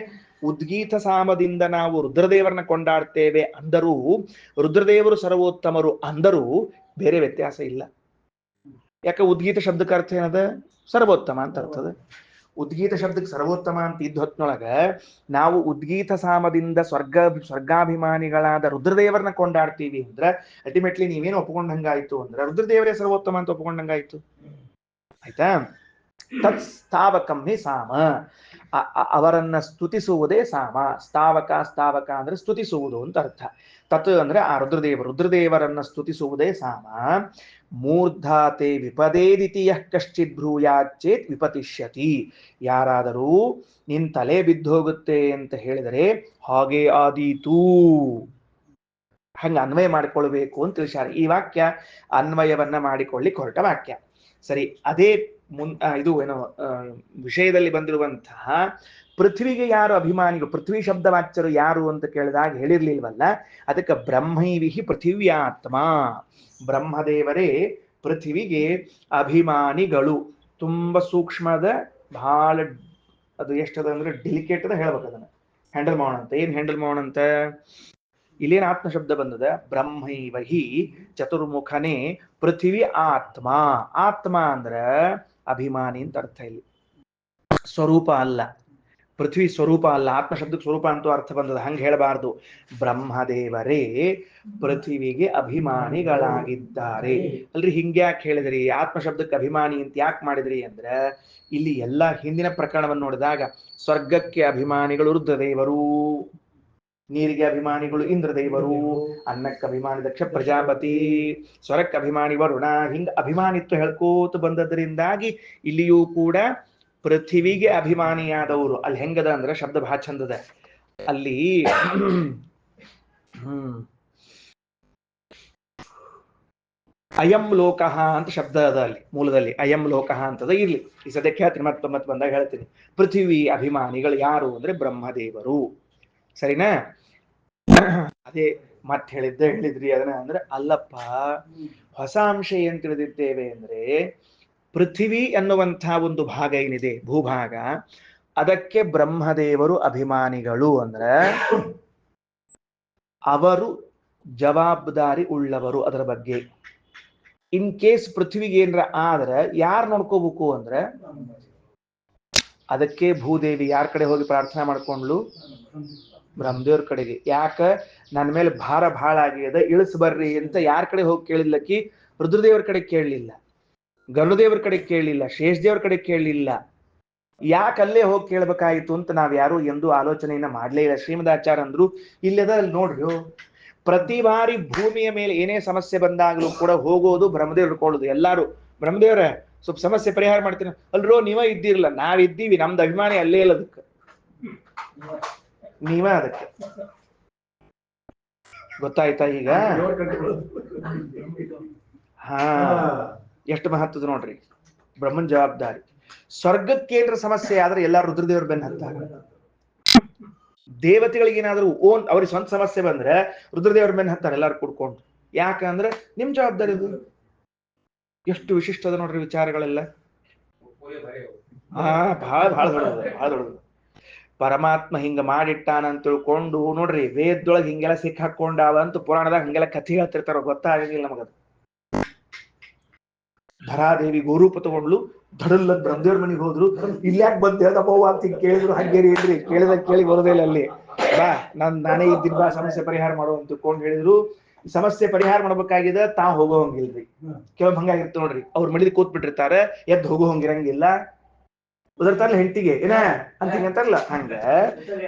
A: ಉದ್ಗೀತ ಸಾಮದಿಂದ ನಾವು ರುದ್ರದೇವರನ್ನ ಕೊಂಡಾಡ್ತೇವೆ ಅಂದರೂ ರುದ್ರದೇವರು ಸರ್ವೋತ್ತಮರು ಅಂದರೂ ಬೇರೆ ವ್ಯತ್ಯಾಸ ಇಲ್ಲ. ಯಾಕೆ? ಉದ್ಗೀತ ಶಬ್ದಕ್ಕೆ ಅರ್ಥ ಏನದ? ಸರ್ವೋತ್ತಮ ಅಂತ ಅರ್ಥದ. ಉದ್ಗೀತ ಶಬ್ದಕ್ಕೆ ಸರ್ವೋತ್ತಮ ಅಂತ ಇದ್ದ ಹೊತ್ನೊಳಗ ನಾವು ಉದ್ಗೀತ ಸಾಮದಿಂದ ಸ್ವರ್ಗಾಭಿಮಾನಿಗಳಾದ ರುದ್ರದೇವರನ್ನ ಕೊಂಡಾಡ್ತೀವಿ ಅಂದ್ರೆ ಅಲ್ಟಿಮೇಟ್ಲಿ ನೀವೇನು ಒಪ್ಕೊಂಡಂಗಾಯ್ತು ಅಂದ್ರೆ ರುದ್ರದೇವರೇ ಸರ್ವೋತ್ತಮ ಅಂತ ಒಪ್ಕೊಂಡಂಗಾಯ್ತು. ಆಯ್ತಾ? ತತ್ ಸ್ಥಾವಕಂ ಹಿ ಸಾಮ. ಅವರನ್ನ ಸ್ತುತಿಸುವುದೇ ಸಾಮ. ಸ್ಥಾವಕ ಅಂದ್ರೆ ಸ್ತುತಿಸುವುದು ಅಂತ ಅರ್ಥ. ತತ್ ಅಂದ್ರೆ ಆ ರುದ್ರದೇವರನ್ನ ಸ್ತುತಿಸುವುದೇ ಸಾಮ. ಮೂರ್ಧಾತೆ ವಿಪದೇದಿತಿ ಯಃ ಕಶ್ಚಿತ್ ಬ್ರೂಯಾಚೇತ್ ವಿಪತಿಷ್ಯತಿ. ಯಾರಾದರೂ ನಿನ್ ತಲೆ ಬಿದ್ದೋಗುತ್ತೆ ಅಂತ ಹೇಳಿದರೆ ಹಾಗೆ ಆದೀತು. ಹಂಗ ಅನ್ವಯ ಮಾಡಿಕೊಳ್ಬೇಕು ಅಂತ ತಿಳಿಸ್ಯಾರ. ಈ ವಾಕ್ಯ ಅನ್ವಯವನ್ನ ಮಾಡಿಕೊಳ್ಳಿಕ್ಕೆ ಹೊರಟ ವಾಕ್ಯ. ಸರಿ, ಅದೇ ಇದು ಏನೋ ವಿಷಯದಲ್ಲಿ ಬಂದಿರುವಂತಹ ಪೃಥ್ವಿಗೆ ಯಾರು ಅಭಿಮಾನಿಗಳು, ಪೃಥ್ವಿ ಶಬ್ದ ವಾಚ್ಯರು ಯಾರು ಅಂತ ಕೇಳಿದಾಗ ಹೇಳಿರ್ಲಿಲ್ವಲ್ಲ, ಅದಕ್ಕೆ ಬ್ರಹ್ಮೈವಿಹಿ ಪೃಥಿವ್ಯಾತ್ಮ, ಬ್ರಹ್ಮದೇವರೇ ಪೃಥ್ವಿಗೆ ಅಭಿಮಾನಿಗಳು. ತುಂಬಾ ಸೂಕ್ಷ್ಮದ, ಬಹಳ ಅದು ಎಷ್ಟದ ಅಂದ್ರೆ ಡೆಲಿಕೇಟ್ ಅದ, ಹೇಳ್ಬೇಕು ಅದನ್ನ ಹ್ಯಾಂಡಲ್ ಮಾಡೋಣಂತ. ಏನ್ ಹ್ಯಾಂಡಲ್ ಮಾಡೋಣಂತ? ಇಲ್ಲೇನು ಆತ್ಮ ಶಬ್ದ ಬಂದದ? ಬ್ರಹ್ಮೈವಹಿ ಚತುರ್ಮುಖನೇ ಪೃಥ್ವಿ ಆತ್ಮ. ಆತ್ಮ ಅಂದ್ರ ಅಭಿಮಾನಿ ಅಂತ ಅರ್ಥ. ಇಲ್ಲಿ ಸ್ವರೂಪ ಅಲ್ಲ, ಪೃಥ್ವಿ ಸ್ವರೂಪ ಅಲ್ಲ. ಆತ್ಮ ಶಬ್ದಕ್ಕೆ ಸ್ವರೂಪ ಅಂತೂ ಅರ್ಥ ಬಂದದ, ಹಂಗೆ ಹೇಳಬಾರ್ದು. ಬ್ರಹ್ಮದೇವರೇ ಪೃಥ್ವಿಗೆ ಅಭಿಮಾನಿಗಳಾಗಿದ್ದಾರೆ. ಅಲ್ರಿ ಹಿಂಗ್ಯಾಕೆ ಹೇಳಿದ್ರಿ? ಆತ್ಮ ಶಬ್ದಕ್ಕೆ ಅಭಿಮಾನಿ ಅಂತ ಯಾಕೆ ಮಾಡಿದ್ರಿ ಅಂದ್ರೆ, ಇಲ್ಲಿ ಎಲ್ಲ ಹಿಂದಿನ ಪ್ರಕರಣವನ್ನು ನೋಡಿದಾಗ ಸ್ವರ್ಗಕ್ಕೆ ಅಭಿಮಾನಿಗಳು ರುದ್ರದೇವರು, ನೀರಿಗೆ ಅಭಿಮಾನಿಗಳು ಇಂದ್ರದೇವರು, ಅನ್ನಕ್ಕೆ ಅಭಿಮಾನಿ ದಕ್ಷ ಪ್ರಜಾಪತಿ, ಸ್ವರಕ್ಕೆ ಅಭಿಮಾನಿ ವರುಣ, ಹಿಂಗ ಅಭಿಮಾನಿತ್ವ ಹೇಳ್ಕೋತ ಬಂದದ್ರಿಂದಾಗಿ ಇಲ್ಲಿಯೂ ಕೂಡ ಪೃಥ್ವಿಗೆ ಅಭಿಮಾನಿಯಾದವರು. ಅಲ್ಲಿ ಹೆಂಗದ ಅಂದ್ರೆ ಶಬ್ದ ಬಹಳ ಚಂದದ. ಅಲ್ಲಿ ಅಯಂ ಲೋಕಃ ಅಂತ ಶಬ್ದ ಅದ ಅಲ್ಲಿ ಮೂಲದಲ್ಲಿ. ಅಯಂ ಲೋಕಃ ಅಂತದ. ಇರ್ಲಿ, ಈ ಸದ್ಯಕ್ಕೆ ಹೇಳ್ತೀನಿ, ಮತ್ತೆ ಬಂದಾಗ ಹೇಳ್ತೀನಿ. ಪೃಥ್ವಿ ಅಭಿಮಾನಿಗಳು ಯಾರು ಅಂದ್ರೆ ಬ್ರಹ್ಮದೇವರು. ಸರಿನಾ? ಅದೇ ಮತ್ತೆ ಹೇಳಿದ್ರಿ ಅದನ್ನ ಅಂದ್ರೆ, ಅಲ್ಲಪ್ಪ ಹೊಸ ಅಂಶ ಏನ್ ತಿಳಿದಿದ್ದೇವೆ ಅಂದ್ರೆ, ಪೃಥ್ವಿ ಎನ್ನುವಂತಹ ಒಂದು ಭಾಗ ಏನಿದೆ, ಭೂಭಾಗ, ಅದಕ್ಕೆ ಬ್ರಹ್ಮದೇವರು ಅಭಿಮಾನಿಗಳು ಅಂದ್ರೆ ಅವರು ಜವಾಬ್ದಾರಿ ಉಳ್ಳವರು ಅದರ ಬಗ್ಗೆ. ಇನ್ ಕೇಸ್ ಪೃಥ್ವಿಗೆ ಏನ್ರ ಆದ್ರೆ ಯಾರು ನೋಡ್ಕೋಬೇಕು ಅಂದ್ರೆ, ಅದಕ್ಕೆ ಭೂದೇವಿ ಯಾರ ಕಡೆ ಹೋಗಿ ಪ್ರಾರ್ಥನಾ ಮಾಡ್ಕೊಂಡ್ಲು? ಬ್ರಹ್ಮದೇವ್ರ ಕಡೆಗೆ. ಯಾಕ? ನನ್ನ ಮೇಲೆ ಭಾರ ಬಹಳ ಆಗ್ಯದ, ಇಳಿಸ್ಬರ್ರಿ ಅಂತ ಯಾರ ಕಡೆ ಹೋಗಿ ಕೇಳಿದ್ಲಕ್ಕಿ? ರುದ್ರದೇವ್ರ ಕಡೆ ಕೇಳಲಿಲ್ಲ, ಗರುಡದೇವ್ರ ಕಡೆ ಕೇಳಲಿಲ್ಲ, ಶೇಷದೇವ್ರ ಕಡೆ ಕೇಳಲಿಲ್ಲ. ಯಾಕೆ ಅಲ್ಲೇ ಹೋಗಿ ಕೇಳ್ಬೇಕಾಯಿತು ಅಂತ ನಾವ್ ಯಾರು ಎಂದೂ ಆಲೋಚನೆಯನ್ನ ಮಾಡ್ಲೇ ಇಲ್ಲ. ಶ್ರೀಮದಾಚಾರ್ಯ ಅಂದ್ರು, ಇಲ್ಲದ ಅಲ್ಲಿ ನೋಡ್ರಿ, ಪ್ರತಿ ಬಾರಿ ಭೂಮಿಯ ಮೇಲೆ ಏನೇ ಸಮಸ್ಯೆ ಬಂದಾಗಲೂ ಕೂಡ ಹೋಗೋದು ಬ್ರಹ್ಮದೇವ್ರು ಹಿಡ್ಕೊಳ್ಳೋದು. ಎಲ್ಲಾರು ಬ್ರಹ್ಮದೇವ್ರ ಸ್ವಲ್ಪ ಸಮಸ್ಯೆ ಪರಿಹಾರ ಮಾಡ್ತೀನಿ ಅಲ್ರೋ, ನೀವ ಇದ್ದಿರಲ್ಲ, ನಾವಿದ್ದೀವಿ, ನಮ್ದು ಅಭಿಮಾನಿ ಅಲ್ಲೇ ಇಲ್ಲ, ಅದಕ್ಕೆ ನೀವ ಅದಕ್ಕೆ. ಗೊತ್ತಾಯ್ತಾ ಈಗ? ಹಾ, ಎಷ್ಟು ಮಹತ್ವದ ನೋಡ್ರಿ ಬ್ರಹ್ಮನ್ ಜವಾಬ್ದಾರಿ. ಸ್ವರ್ಗಕ್ಕೇನ್ರ ಸಮಸ್ಯೆ ಆದ್ರೆ ಎಲ್ಲಾರು ರುದ್ರದೇವ್ರ ಬೆನ್ನ ಹತ್ತಾರ. ದೇವತೆಗಳಿಗೆ ಏನಾದ್ರು ಅವ್ರಿಗೆ ಸ್ವಂತ ಸಮಸ್ಯೆ ಬಂದ್ರೆ ರುದ್ರದೇವ್ರ ಬೆನ್ನ ಹತ್ತಾರ ಎಲ್ಲಾರು ಕೂಡ್ಕೊಂಡು. ಯಾಕಂದ್ರೆ ನಿಮ್ ಜವಾಬ್ದಾರಿ ಇದು. ಎಷ್ಟು ವಿಶಿಷ್ಟದ ನೋಡ್ರಿ ವಿಚಾರಗಳೆಲ್ಲ. ಬಹಳ ಬಹಳ ದೊಡ್ಡದು, ಬಹಳ ದೊಡ್ಡದು. ಪರಮಾತ್ಮ ಹಿಂಗ ಮಾಡಿಟ್ಟಾನ ಅಂತ ತಿಳ್ಕೊಂಡು ನೋಡ್ರಿ, ವೇದದೊಳಗೆ ಹಿಂಗೆಲ್ಲ ಸಿಕ್ಕಾಕೊಂಡಾವ ಅಂತ ಪುರಾಣದಾಗ ಹಂಗೆಲ್ಲ ಕಥೆ ಹೇಳ್ತಿರ್ತಾರ, ಗೊತ್ತಾಗಂಗಿಲ್ಲ ನಮಗದು. ಧರಾದೇವಿ ಗೋರೂಪ ತಗೊಂಡ್ಲು, ಧಡಲ್ಲ ಬ್ರಹ್ಮದೇವ್ರ ಮನೆಗೆ ಹೋದ್ರು. ಇಲ್ಯಾಕ್ ಬಂತ ಹೇಳ್ದಪ್ಪವ್ವ ಅಂತ ಕೇಳಿದ್ರು. ಹಂಗೇರಿ ಇಲ್ರಿ, ಕೇಳಿದಾಗ ಕೇಳಿ ಬರೋದೇ ಇಲ್ಲ. ಅಲ್ಲಿ ಬಾ, ನಾನೇ ಇದ್ದೀನಿ, ಬಾ ಸಮಸ್ಯೆ ಪರಿಹಾರ ಮಾಡುವ ಅಂತ ತಿಳ್ಕೊಂಡು ಹೇಳಿದ್ರು. ಸಮಸ್ಯೆ ಪರಿಹಾರ ಮಾಡ್ಬೇಕಾಗಿದೆ, ತಾವ್ ಹೋಗೋಂಗಿಲ್ರಿ. ಕೆಲವೊಮ್ಮೆ ಹಂಗಾಗಿರ್ತ ನೋಡ್ರಿ, ಅವ್ರ ಮಡಿದ್ ಕೂತ್ ಬಿಟ್ಟಿರ್ತಾರೆ, ಎದ್ದು ಹೋಗೋ ಹಂಗಿರಂಗಿಲ್ಲ. ಉದರ್ತಾರಲ್ಲ ಹೆಂಡತಿಗೆ ಏನ ಅಂತ ಹಿಂಗಂತಾರಲ್ಲ, ಹಂಗ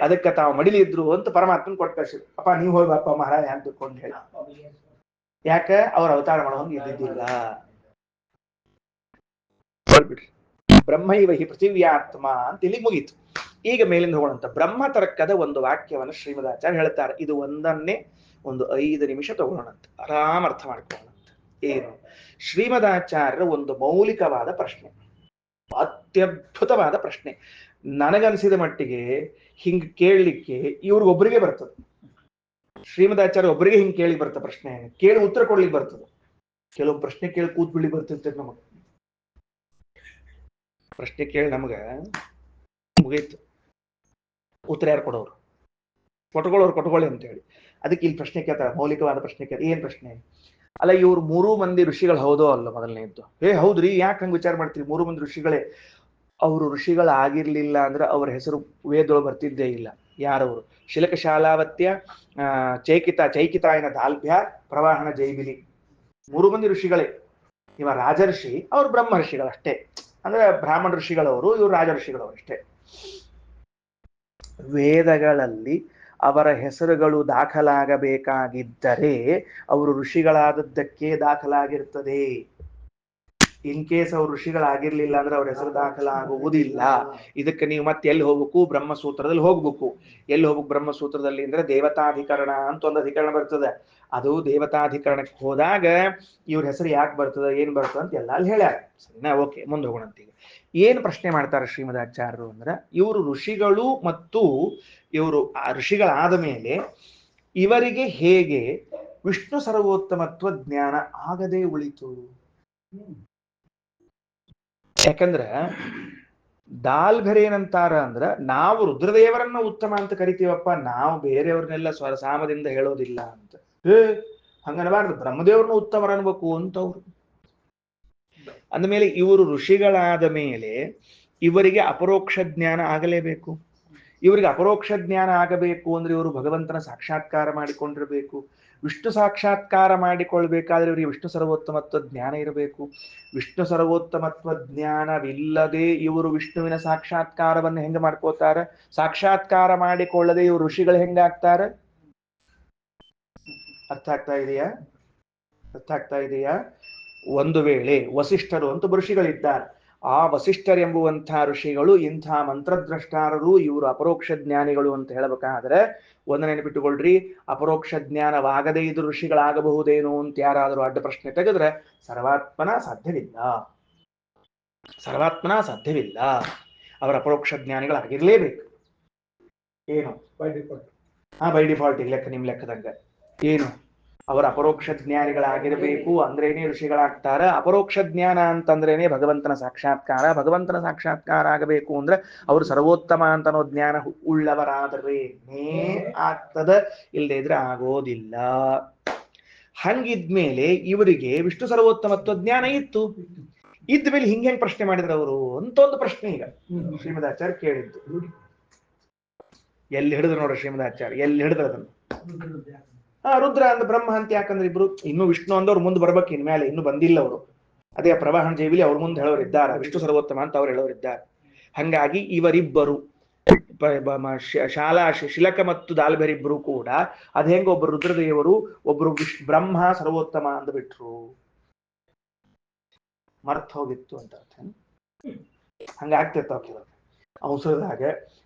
A: ಅದಕ್ಕೆ ತಾವು ಮಡಿಲಿ ಇದ್ರು ಅಂತ ಪರಮಾತ್ಮನ್ ಕೊಟ್ಟು ಕಳ್ಸಿದ್ರು. ಅಪ್ಪ ನೀವ್ ಹೋಗಿ ಬಾಪ ಮಹಾರಾಜ ಅಂತ ತಿಳ್ಕೊಂಡು ಹೇಳಿ. ಯಾಕ? ಅವ್ರ ಅವತಾರ ಮಾಡೋಂಗ ಇದ್ದಿದ್ದಿಲ್ಲ. ಬಿಡ್ರಿ, ಬ್ರಹ್ಮೈವಹಿ ಪೃಥಿವ್ಯಾತ್ಮ ಅಂತ ಇಲ್ಲಿ ಮುಗೀತು. ಈಗ ಮೇಲಿಂದ ಹೋಗೋಣಂತ ಬ್ರಹ್ಮ ತರ್ಕದ ಒಂದು ವಾಕ್ಯವನ್ನು ಶ್ರೀಮದಾಚಾರ್ಯ ಹೇಳ್ತಾರೆ. ಇದು ಒಂದನ್ನೇ ಒಂದು 5 ನಿಮಿಷ ತಗೊಳ್ಳೋಣಂತ, ಆರಾಮ್ ಅರ್ಥ ಮಾಡ್ಕೊಳ್ಳೋಣಂತ. ಏನು? ಶ್ರೀಮದಾಚಾರ್ಯರ ಒಂದು ಮೌಲಿಕವಾದ ಪ್ರಶ್ನೆ, ಅತ್ಯದ್ಭುತವಾದ ಪ್ರಶ್ನೆ. ನನಗನ್ಸಿದ ಮಟ್ಟಿಗೆ ಹಿಂಗ್ ಕೇಳಲಿಕ್ಕೆ ಇವ್ರಿಗೊಬ್ಬರಿಗೆ ಬರ್ತದೆ. ಶ್ರೀಮದಾಚಾರ್ಯ ಒಬ್ಬರಿಗೆ ಹಿಂಗ್ ಕೇಳಿ ಬರ್ತದೆ, ಪ್ರಶ್ನೆ ಕೇಳಿ ಉತ್ತರ ಕೊಡ್ಲಿಕ್ಕೆ ಬರ್ತದೆ. ಕೆಲವು ಪ್ರಶ್ನೆ ಕೇಳಿ ಕೂತ್ ಬಿಡ್ಲಿಕ್ಕೆ ಬರ್ತಿರ್ತದೆ ನಮಗ. ಪ್ರಶ್ನೆ ಕೇಳಿ ನಮ್ಗ ಮುಗೀತು, ಉತ್ತರ ಯಾರು ಕೊಡೋರು? ಕೊಟ್ಕೊಳ್ಳೋರು ಕೊಟ್ಕೊಳ್ಳಿ ಅಂತ ಹೇಳಿ. ಅದಕ್ಕೆ ಇಲ್ಲಿ ಪ್ರಶ್ನೆ ಕೇಳ್ತಾರೆ, ಮೌಲಿಕವಾದ ಪ್ರಶ್ನೆ ಕೇಳ್ತಾರೆ. ಏನ್ ಪ್ರಶ್ನೆ? ಅಲ್ಲ, ಇವ್ರು 3 ಮಂದಿ ಋಷಿಗಳು ಹೌದೋ ಅಲ್ಲ? ಮೊದಲನೇದ್ದು, ಹೌದ್ರಿ, ಯಾಕೆ ಹಂಗ ವಿಚಾರ ಮಾಡ್ತೀರಿ? 3 ಮಂದಿ ಋಷಿಗಳೇ. ಅವರು ಋಷಿಗಳಾಗಿರ್ಲಿಲ್ಲ ಅಂದ್ರೆ ಅವ್ರ ಹೆಸರು ವೇದೊಳಗೆ ಬರ್ತಿದ್ದೇ ಇಲ್ಲ. ಯಾರವರು? ಶಿಲಕ ಶಾಲಾವತ್ಯ, ಚೈಕಿತಾಯನ ದಾಲ್ಭ್ಯ, ಪ್ರವಾಹನ ಜೈಬಿಲಿ. 3 ಮಂದಿ ಋಷಿಗಳೇ. ಇವ ರಾಜರ್ಷಿ, ಅವ್ರು ಬ್ರಹ್ಮ ಋಷಿಗಳಷ್ಟೇ. ಅಂದ್ರೆ ಬ್ರಾಹ್ಮಣ ಋಷಿಗಳವರು, ಇವರು ರಾಜ ಋಷಿಗಳವರು ಅಷ್ಟೇ. ವೇದಗಳಲ್ಲಿ ಅವರ ಹೆಸರುಗಳು ದಾಖಲಾಗಬೇಕಾಗಿದ್ದರೆ ಅವರು ಋಷಿಗಳಾದದ್ದಕ್ಕೆ ದಾಖಲಾಗಿರ್ತದೆ. ಇನ್ ಕೇಸ್ ಅವ್ರು ಋಷಿಗಳಾಗಿರ್ಲಿಲ್ಲ ಅಂದ್ರೆ ಅವ್ರ ಹೆಸರು ದಾಖಲಾಗುವುದಿಲ್ಲ. ಇದಕ್ಕೆ ನೀವು ಮತ್ತೆ ಎಲ್ಲಿ ಹೋಗ್ಬೇಕು? ಬ್ರಹ್ಮಸೂತ್ರದಲ್ಲಿ ಹೋಗ್ಬೇಕು. ಎಲ್ಲಿ ಹೋಗ್ಬೇಕು ಬ್ರಹ್ಮಸೂತ್ರದಲ್ಲಿ ಅಂದ್ರೆ ದೇವತಾಧಿಕರಣ ಅಂತ ಒಂದು ಅಧಿಕರಣ ಬರ್ತದೆ. ಅದು ದೇವತಾಧಿಕರಣಕ್ಕೆ ಹೋದಾಗ ಇವ್ರ ಹೆಸರು ಯಾಕೆ ಬರ್ತದೆ, ಏನ್ ಬರ್ತದೆ ಅಂತ ಎಲ್ಲ ಅಲ್ಲಿ ಹೇಳ್ಯಾರ. ಸರಿನಾ? ಓಕೆ, ಮುಂದೆ ಹೋಗೋಣ ಅಂತೀಗ. ಏನ್ ಪ್ರಶ್ನೆ ಮಾಡ್ತಾರೆ ಶ್ರೀಮದಾಚಾರ್ಯರು ಅಂದ್ರೆ, ಇವರು ಋಷಿಗಳು ಮತ್ತು ಇವರು ಋಷಿಗಳಾದ ಮೇಲೆ ಇವರಿಗೆ ಹೇಗೆ ವಿಷ್ಣು ಸರ್ವೋತ್ತಮತ್ವ ಜ್ಞಾನ ಆಗದೆ ಉಳಿತು? ಯಾಕಂದ್ರ ದಾಲ್ಘರೇನಂತಾರ ಅಂದ್ರ, ನಾವು ರುದ್ರದೇವರನ್ನ ಉತ್ತಮ ಅಂತ ಕರಿತೀವಪ್ಪ, ನಾವು ಬೇರೆಯವ್ರನ್ನೆಲ್ಲ ಸ್ವರಸಾಮದಿಂದ ಹೇಳೋದಿಲ್ಲ ಅಂತ. ಹಂಗನಬಾರ್ದು, ಬ್ರಹ್ಮದೇವ್ರನ್ನ ಉತ್ತಮರ ಅನ್ಬೇಕು ಅಂತವ್ರು. ಅಂದಮೇಲೆ ಇವರು ಋಷಿಗಳಾದ ಮೇಲೆ ಇವರಿಗೆ ಅಪರೋಕ್ಷ ಜ್ಞಾನ ಆಗಲೇಬೇಕು. ಇವರಿಗೆ ಅಪರೋಕ್ಷ ಜ್ಞಾನ ಆಗಬೇಕು ಅಂದ್ರೆ ಇವರು ಭಗವಂತನ ಸಾಕ್ಷಾತ್ಕಾರ ಮಾಡಿಕೊಂಡಿರಬೇಕು. ವಿಷ್ಣು ಸಾಕ್ಷಾತ್ಕಾರ ಮಾಡಿಕೊಳ್ಬೇಕಾದ್ರೆ ಇವರಿಗೆ ವಿಷ್ಣು ಸರ್ವೋತ್ತಮತ್ವ ಜ್ಞಾನ ಇರಬೇಕು. ವಿಷ್ಣು ಸರ್ವೋತ್ತಮತ್ವ ಜ್ಞಾನವಿಲ್ಲದೆ ಇವರು ವಿಷ್ಣುವಿನ ಸಾಕ್ಷಾತ್ಕಾರವನ್ನು ಹೆಂಗ ಮಾಡ್ಕೋತಾರ? ಸಾಕ್ಷಾತ್ಕಾರ ಮಾಡಿಕೊಳ್ಳದೆ ಇವರು ಋಷಿಗಳು ಹೆಂಗಾಗ್ತಾರ? ಅರ್ಥ ಆಗ್ತಾ ಇದೆಯಾ? ಅರ್ಥ ಆಗ್ತಾ ಇದೆಯಾ? ಒಂದು ವೇಳೆ ವಸಿಷ್ಠರು ಅಂತ ಋಷಿಗಳಿದ್ದಾರೆ, ಆ ವಸಿಷ್ಠರೆಂಬುವಂತಹ ಋಷಿಗಳು ಇಂಥ ಮಂತ್ರದ್ರಷ್ಟಾರರು, ಇವರು ಅಪರೋಕ್ಷ ಜ್ಞಾನಿಗಳು ಅಂತ ಹೇಳಬೇಕಾದ್ರೆ ಒಂದು ನೆನಪಿಟ್ಟುಕೊಳ್ರಿ, ಅಪರೋಕ್ಷ ಜ್ಞಾನವಾಗದೇ ಇದು ಋಷಿಗಳಾಗಬಹುದೇನೋ ಅಂತ ಯಾರಾದರೂ ಅಡ್ಡ ಪ್ರಶ್ನೆ ತೆಗೆದ್ರೆ ಸರ್ವಾತ್ಮನ ಸಾಧ್ಯವಿಲ್ಲ. ಸರ್ವಾತ್ಮನ ಸಾಧ್ಯವಿಲ್ಲ. ಅವರ ಅಪರೋಕ್ಷ ಜ್ಞಾನಿಗಳಾಗಿರ್ಲೇಬೇಕು. ಏನು ಬೈ ಡಿಫಾಲ್ಟ್ ಲೆಕ್ಕ, ನಿಮ್ ಲೆಕ್ಕದಂಗ ಏನು ಅವರ ಅಪರೋಕ್ಷ ಜ್ಞಾನಿಗಳಾಗಿರಬೇಕು ಅಂದ್ರೇನೆ ಋಷಿಗಳಾಗ್ತಾರ. ಅಪರೋಕ್ಷ ಜ್ಞಾನ ಅಂತಂದ್ರೇನೆ ಭಗವಂತನ ಸಾಕ್ಷಾತ್ಕಾರ. ಭಗವಂತನ ಸಾಕ್ಷಾತ್ಕಾರ ಆಗಬೇಕು ಅಂದ್ರೆ ಅವರು ಸರ್ವೋತ್ತಮ ಅಂತನೋ ಜ್ಞಾನ ಉಳ್ಳವರಾದರೇನೇ ಆಗ್ತದ, ಇಲ್ಲದೆ ಇದ್ರೆ ಆಗೋದಿಲ್ಲ. ಹಂಗಿದ್ಮೇಲೆ ಇವರಿಗೆ ವಿಷ್ಣು ಸರ್ವೋತ್ತಮತ್ವ ಜ್ಞಾನ ಇತ್ತು. ಇದ್ಮೇಲೆ ಹಿಂಗೆ ಪ್ರಶ್ನೆ ಮಾಡಿದ್ರು ಅವರು ಅಂತ ಒಂದು ಪ್ರಶ್ನೆ ಈಗ ಶ್ರೀಮದಾಚಾರ್ಯ ಕೇಳಿದ್ದು. ಎಲ್ಲಿ ಹಿಡಿದ್ರು ನೋಡ್ರಿ ಶ್ರೀಮದಾಚಾರ್ಯ, ಎಲ್ಲಿ ಹಿಡಿದ್ರು ಅದನ್ನು. ರುದ್ರ ಅಂದ ಬ್ರಹ್ಮ ಅಂತ ಯಾಕಂದ್ರೆ ಇಬ್ರು ಇನ್ನು ವಿಷ್ಣು ಅಂದವ್ರು ಮುಂದೆ ಬರ್ಬೇಕು, ಇನ್ಮೇಲೆ ಇನ್ನು ಬಂದಿಲ್ಲ ಅವರು. ಅದೇ ಪ್ರವಾಹನ ಜೈವಿಲಿ ಅವ್ರ ಮುಂದೆ ಹೇಳೋರಿದ್ದಾರೆ, ವಿಷ್ಣು ಸರ್ವೋತ್ತಮ ಅಂತ ಅವ್ರು ಹೇಳೋರಿದ್ದಾರೆ. ಹಂಗಾಗಿ ಇವರಿಬ್ಬರು ಶಿಲಕ ಮತ್ತು ದಾಲ್ಭರಿಬ್ಬರು ಕೂಡ ಅದ ಹೆಂಗ ಒಬ್ರು ರುದ್ರದೇವರು, ಒಬ್ರು ಬ್ರಹ್ಮ ಸರ್ವೋತ್ತಮ ಅಂದ್ಬಿಟ್ರು, ಮರ್ತ್ ಹೋಗಿತ್ತು ಅಂತ ಅರ್ಥ. ಹಂಗಾಗ್ತಿರ್ತಾವ ಕೆಲವು ಅವಸರದಾಗ.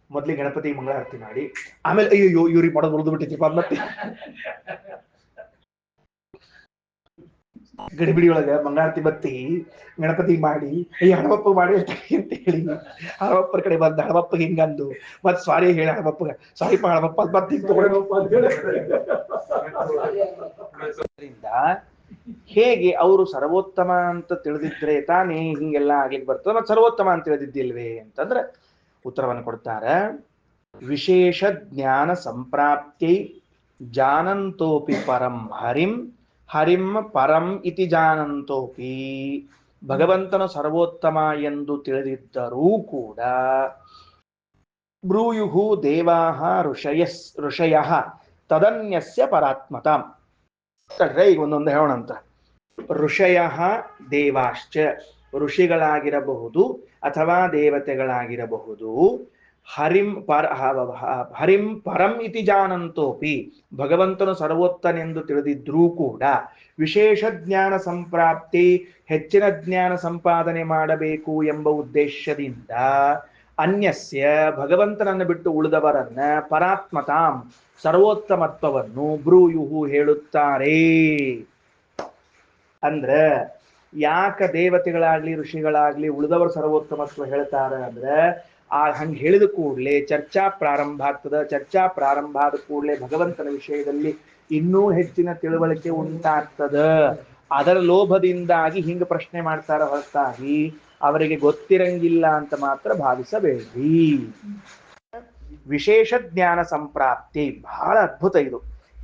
A: ಮೊದ್ಲಿಗೆ ಗಣಪತಿ ಮಂಗಳಾರತಿ ಮಾಡಿ ಆಮೇಲೆ ಅಯ್ಯೋ ಇವ್ರಿಗೆ ಮಾಡೋದು ಉಳಿದು ಬಿಟ್ಟಿತ್ತು ಮತ್ತೆ ಗಡಿಬಿಡಿ ಒಳಗ ಮಂಗಳಾರತಿ ಬತ್ತಿ ಗಣಪತಿ ಮಾಡಿ ಹಣವಪ್ಪ ಮಾಡಿ ಅಂತ ಹೇಳಿ ಹಣವಪ್ಪರ ಕಡೆ ಬಂದ ಹಣವಪ್ಪ ಹಿಂಗಂದು ಮತ್ ಸಾರಿ ಹೇಳಿ ಹಣವಪ್ಪ ಸಾರಿಪ್ಪ ಹಣವಪ್ಪ ಅದ್ ಮತ್ತೆ ಹೇಗೆ ಅವರು ಸರ್ವೋತ್ತಮ ಅಂತ ತಿಳಿದಿದ್ರೆ ತಾನೇ ಹಿಂಗೆಲ್ಲ ಆಗ್ಲಿಕ್ಕೆ ಬರ್ತದೆ. ಮತ್ತೆ ಸರ್ವೋತ್ತಮ ಅಂತ ತಿಳಿದಿದ್ದಿಲ್ವೇ ಅಂತಂದ್ರೆ ಉತ್ತರವನ್ನು ಕೊಡ್ತಾರೆ. ವಿಶೇಷ ಜ್ಞಾನ ಸಂಪ್ರಾಪ್ತಿ ಜಾನಂತೋಪಿ ಪರಂ ಹರಿಂ ಹರಿಂ ಪರಂ ಇತಿ ಜಾನಂತೋಪಿ. ಭಗವಂತನ ಸರ್ವೋತ್ತಮ ಎಂದು ತಿಳಿದಿದ್ದರೂ ಕೂಡ ಬ್ರೂಯುಹು ದೇವಾಹ ಋಷಯ ತದನ್ಯಸ್ಯ ಪರಾತ್ಮತಾಂ. ಈಗ ಒಂದೊಂದು ಹೇಳೋಣಂತ. ಋಷಯ ದೇವಾಶ್ಚ, ಋಷಿಗಳಾಗಿರಬಹುದು ಅಥವಾ ದೇವತೆಗಳಾಗಿರಬಹುದು. ಹರಿಂ ಪರಂ ಇತಿ ಜಾನಂತೋಪಿ, ಭಗವಂತನು ಸರ್ವೋತ್ತನೆಂದು ತಿಳಿದಿದ್ರೂ ಕೂಡ ವಿಶೇಷ ಜ್ಞಾನ ಸಂಪ್ರಾಪ್ತಿ, ಹೆಚ್ಚಿನ ಜ್ಞಾನ ಸಂಪಾದನೆ ಮಾಡಬೇಕು ಎಂಬ ಉದ್ದೇಶದಿಂದ ಅನ್ಯಸ್ಯ, ಭಗವಂತನನ್ನು ಬಿಟ್ಟು ಉಳಿದವರನ್ನ ಪರಾತ್ಮತಾಂ, ಸರ್ವೋತ್ತಮತ್ವವನ್ನು ಬ್ರೂಯುಹು ಹೇಳುತ್ತಾರೆ. ಅಂದ್ರ ಯಾಕ ದೇವತೆಗಳಾಗ್ಲಿ ಋಷಿಗಳಾಗ್ಲಿ ಉಳಿದವರು ಸರ್ವೋತ್ತಮತ್ವ ಹೇಳ್ತಾರೆ ಅಂದ್ರೆ, ಹಂಗೆ ಹೇಳಿದ ಕೂಡಲೇ ಚರ್ಚಾ ಪ್ರಾರಂಭ ಆಗ್ತದ. ಚರ್ಚಾ ಪ್ರಾರಂಭ ಆದ ಕೂಡಲೇ ಭಗವಂತನ ವಿಷಯದಲ್ಲಿ ಇನ್ನೂ ಹೆಚ್ಚಿನ ತಿಳುವಳಿಕೆ ಉಂಟಾಗ್ತದ. ಅದರ ಲೋಭದಿಂದಾಗಿ ಹಿಂಗ ಪ್ರಶ್ನೆ ಮಾಡ್ತಾರ ಹೊರತಾಗಿ ಅವರಿಗೆ ಗೊತ್ತಿರಂಗಿಲ್ಲ ಅಂತ ಮಾತ್ರ ಭಾವಿಸಬೇಡ್ರಿ. ವಿಶೇಷ ಜ್ಞಾನ ಸಂಪ್ರಾಪ್ತಿ ಬಹಳ ಅದ್ಭುತ ಇದು.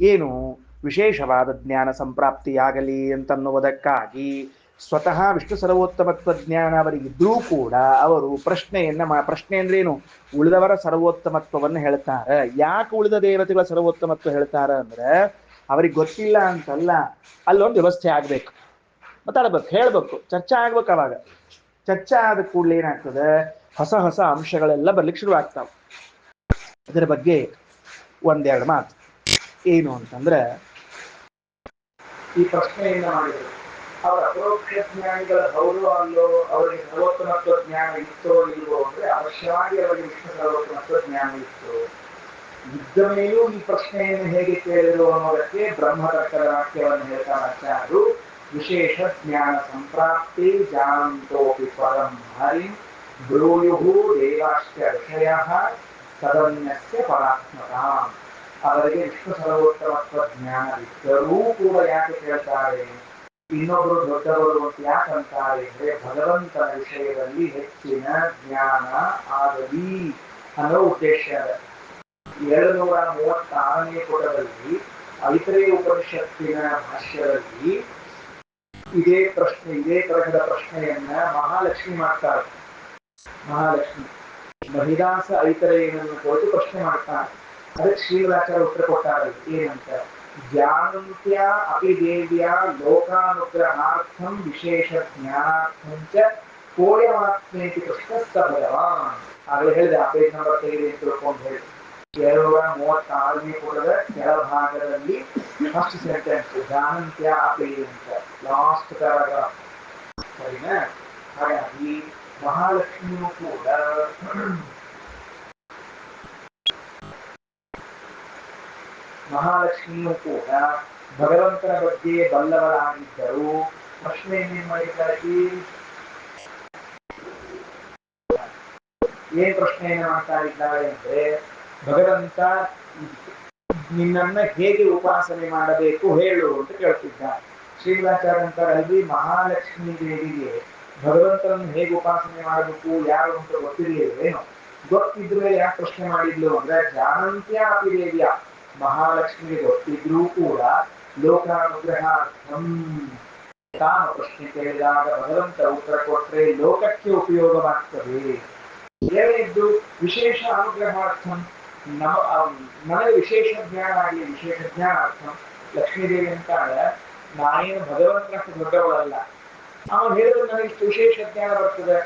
A: ಏನು ವಿಶೇಷವಾದ ಜ್ಞಾನ ಸಂಪ್ರಾಪ್ತಿಯಾಗಲಿ ಅಂತನ್ನುವುದಕ್ಕಾಗಿ ಸ್ವತಃ ವಿಷ್ಣು ಸರ್ವೋತ್ತಮತ್ವ ಜ್ಞಾನ ಅವರಿಗಿದ್ರೂ ಕೂಡ ಅವರು ಪ್ರಶ್ನೆ ಅಂದ್ರೆ ಏನು, ಉಳಿದವರ ಸರ್ವೋತ್ತಮತ್ವವನ್ನು ಹೇಳ್ತಾರೆ. ಯಾಕೆ ಉಳಿದ ದೇವತೆಗಳ ಸರ್ವೋತ್ತಮತ್ವ ಹೇಳ್ತಾರೆ ಅಂದ್ರೆ ಅವ್ರಿಗೆ ಗೊತ್ತಿಲ್ಲ ಅಂತಲ್ಲ, ಅಲ್ಲೊಂದು ವ್ಯವಸ್ಥೆ ಆಗ್ಬೇಕು, ಮಾತಾಡ್ಬೇಕು, ಹೇಳ್ಬೇಕು, ಚರ್ಚೆ ಆಗ್ಬೇಕು. ಅವಾಗ ಚರ್ಚೆ ಆದ ಕೂಡಲೇ ಏನಾಗ್ತದೆ, ಹೊಸ ಹೊಸ ಅಂಶಗಳೆಲ್ಲ ಬರ್ಲಿಕ್ಕೆ ಶುರು ಆಗ್ತಾವ. ಇದರ ಬಗ್ಗೆ ಒಂದೆರಡು ಮಾತು ಏನು ಅಂತಂದ್ರೆ, ಈ ಪ್ರಶ್ನೆಯಿಂದ ಮಾಡಿದ್ರು ಅವರ ಅಪರೋಕ್ಷ ಜ್ಞಾನಿಗಳ ಹೌದು ಅಲ್ಲೋ, ಅವರಿಗೆ ಸರ್ವೋತ್ತಮತ್ವ ಜ್ಞಾನ ಇತ್ತೋ ಇಲ್ವೋ ಅಂದ್ರೆ ಅವಶ್ಯವಾಗಿ ಅವರಿಗೆ ವಿಷ್ಣು ಸರ್ವೋತ್ತಮತ್ವ ಜ್ಞಾನ ಇತ್ತು. ಇದ್ದ ಮೇಲೂ ಈ ಪ್ರಶ್ನೆಯನ್ನು ಹೇಗೆ ಕೇಳಿದ್ರು ಅನ್ನೋದಕ್ಕೆ ಬ್ರಹ್ಮತರ್ಕದ ವಾಕ್ಯವನ್ನು ಹೇಳ್ತಾರೆ ಆಚಾರ್ಯರು. ವಿಶೇಷ ಜ್ಞಾನ ಸಂಪ್ರಾಪ್ತಿ ಜಾನಂತೋಪಿ ಪರಂ ಹರಿಂ ಬ್ರೂಯುಹು ದೇವಾಶ್ಚ ಋಷಯಃ ತದನ್ಯಸ್ಯ ಪರಾತ್ಮಕ. ಅವರಿಗೆ ವಿಷ್ಣು ಸರ್ವೋತ್ತಮತ್ವ ಜ್ಞಾನವಿದ್ದರೂ ಕೂಡ ಯಾಕೆ ಕೇಳ್ತಾರೆ, ಇನ್ನೊಬ್ಬರು ದೊಡ್ಡವರು ಅಂತ ಯಾಕಂತಾರೆ ಅಂದ್ರೆ ಭಗವಂತನ ವಿಷಯದಲ್ಲಿ ಹೆಚ್ಚಿನ ಜ್ಞಾನ ಆಗಲಿ ಅನ್ನೋ ಉದ್ದೇಶ. 236ನೇ ಪುಟದಲ್ಲಿ ಐತರೇಯ ಉಪನಿಷತ್ತಿನ ಭಾಷ್ಯದಲ್ಲಿ ಇದೇ ತರಹದ ಪ್ರಶ್ನೆಯನ್ನ ಮಹಾಲಕ್ಷ್ಮಿ ಮಾಡ್ತಾರೆ. ಮಹಾಲಕ್ಷ್ಮಿ ಮಹಿದಾಸ ಐತರೇಯನನ್ನು ಕುರಿತು ಪ್ರಶ್ನೆ ಮಾಡ್ತಾರೆ. ಅದಕ್ಕೆ ಶ್ರೀರಾಚಾರ್ಯ ಉತ್ತರ ಕೊಟ್ಟಾರೆ ಏನಂತ, ಜ್ಞಾನಂತ್ಯ ಅಪಿ ದೇವ್ಯ ಲೋಕಾನುಗ್ರಹಾರ್ಥಂ ವಿಶೇಷ ಜ್ಞಾನಾರ್ಥಂ ಚ ಕೋಯಮಾತ್ಮೇತಿ ಕೃಷ್ಣಸ್ಥ ಭಗವಾನ್. ಆಗಲೇ ಹೇಳಿದೆ ಆ ಪೇಜ್ ನಂಬರ್ ತೆಗೆದು ತಿಳ್ಕೊಂಡು ಹೇಳಿ. 236ನೇ ಪುಟದ ಕೆಳಭಾಗದಲ್ಲಿ ಫಸ್ಟ್ ಸೆಂಟೆನ್ಸ್ ಜ್ಞಾನಂತ್ಯ ಅಪಿ ಅಂತ ಲಾಸ್ಟ್ ಪ್ಯಾರಾಗ್ರಾಫ್. ಸರಿನಾ? ಹಾಗಾಗಿ ಮಹಾಲಕ್ಷ್ಮಿಯೂ ಕೂಡ ಭಗವಂತನ ಬಗ್ಗೆ ಬಲ್ಲವರಾಗಿದ್ದರು. ಪ್ರಶ್ನೆ ಏನೇನ್ ಮಾಡಿದ್ದಾರೆ, ಏನ್ ಪ್ರಶ್ನೆಯನ್ನು ಮಾಡ್ತಾ ಇದ್ದಾರೆ ಅಂದ್ರೆ, ಭಗವಂತ ನಿನ್ನನ್ನ ಹೇಗೆ ಉಪಾಸನೆ ಮಾಡಬೇಕು ಹೇಳು ಅಂತ ಕೇಳ್ತಿದ್ದಾರೆ. ಶ್ರೀರಾಚಾರ್ಯ ಅಂತಾರಲ್ಲಿ ಮಹಾಲಕ್ಷ್ಮೀ ದೇವಿಗೆ ಭಗವಂತನನ್ನು ಹೇಗೆ ಉಪಾಸನೆ ಮಾಡಬೇಕು ಯಾರು ಅಂತ ಗೊತ್ತಿರಲಿಲ್ವೇನೋ. ಗೊತ್ತಿದ್ರೆ ಯಾಕೆ ಪ್ರಶ್ನೆ ಮಾಡಿದ್ಲು ಅಂದ್ರೆ, ಜಾನಂತ್ಯ ಅಪಿ ದೇವ್ಯ, ಮಹಾಲಕ್ಷ್ಮಿಗೆ ಗೊತ್ತಿದ್ರೂ ಕೂಡ ಲೋಕಾನುಗ್ರಹಾರ್ಥಂ ತಾನು ಪ್ರಶ್ನೆ ಕೇಳಿದಾಗ ಭಗವಂತ ಉತ್ತರ ಕೊಟ್ಟರೆ ಲೋಕಕ್ಕೆ ಉಪಯೋಗವಾಗ್ತದೆ. ಎರಡನೇದ್ದು ವಿಶೇಷ ಅನುಗ್ರಹಾರ್ಥಂ, ನನಗೆ ವಿಶೇಷ ಜ್ಞಾನ ಆಗಲಿ, ವಿಶೇಷ ಜ್ಞಾನಾರ್ಥಂ. ಲಕ್ಷ್ಮೀದೇವಿ ಅಂತಾಳೆ, ನಾನೇನು ಭಗವಂತನಷ್ಟು ದೊಡ್ಡವಳಲ್ಲ, ಅವನು ಹೇಳಿದ್ರೆ ನನಗೆ ಇಷ್ಟು ವಿಶೇಷ ಜ್ಞಾನ ಬರ್ತದೆ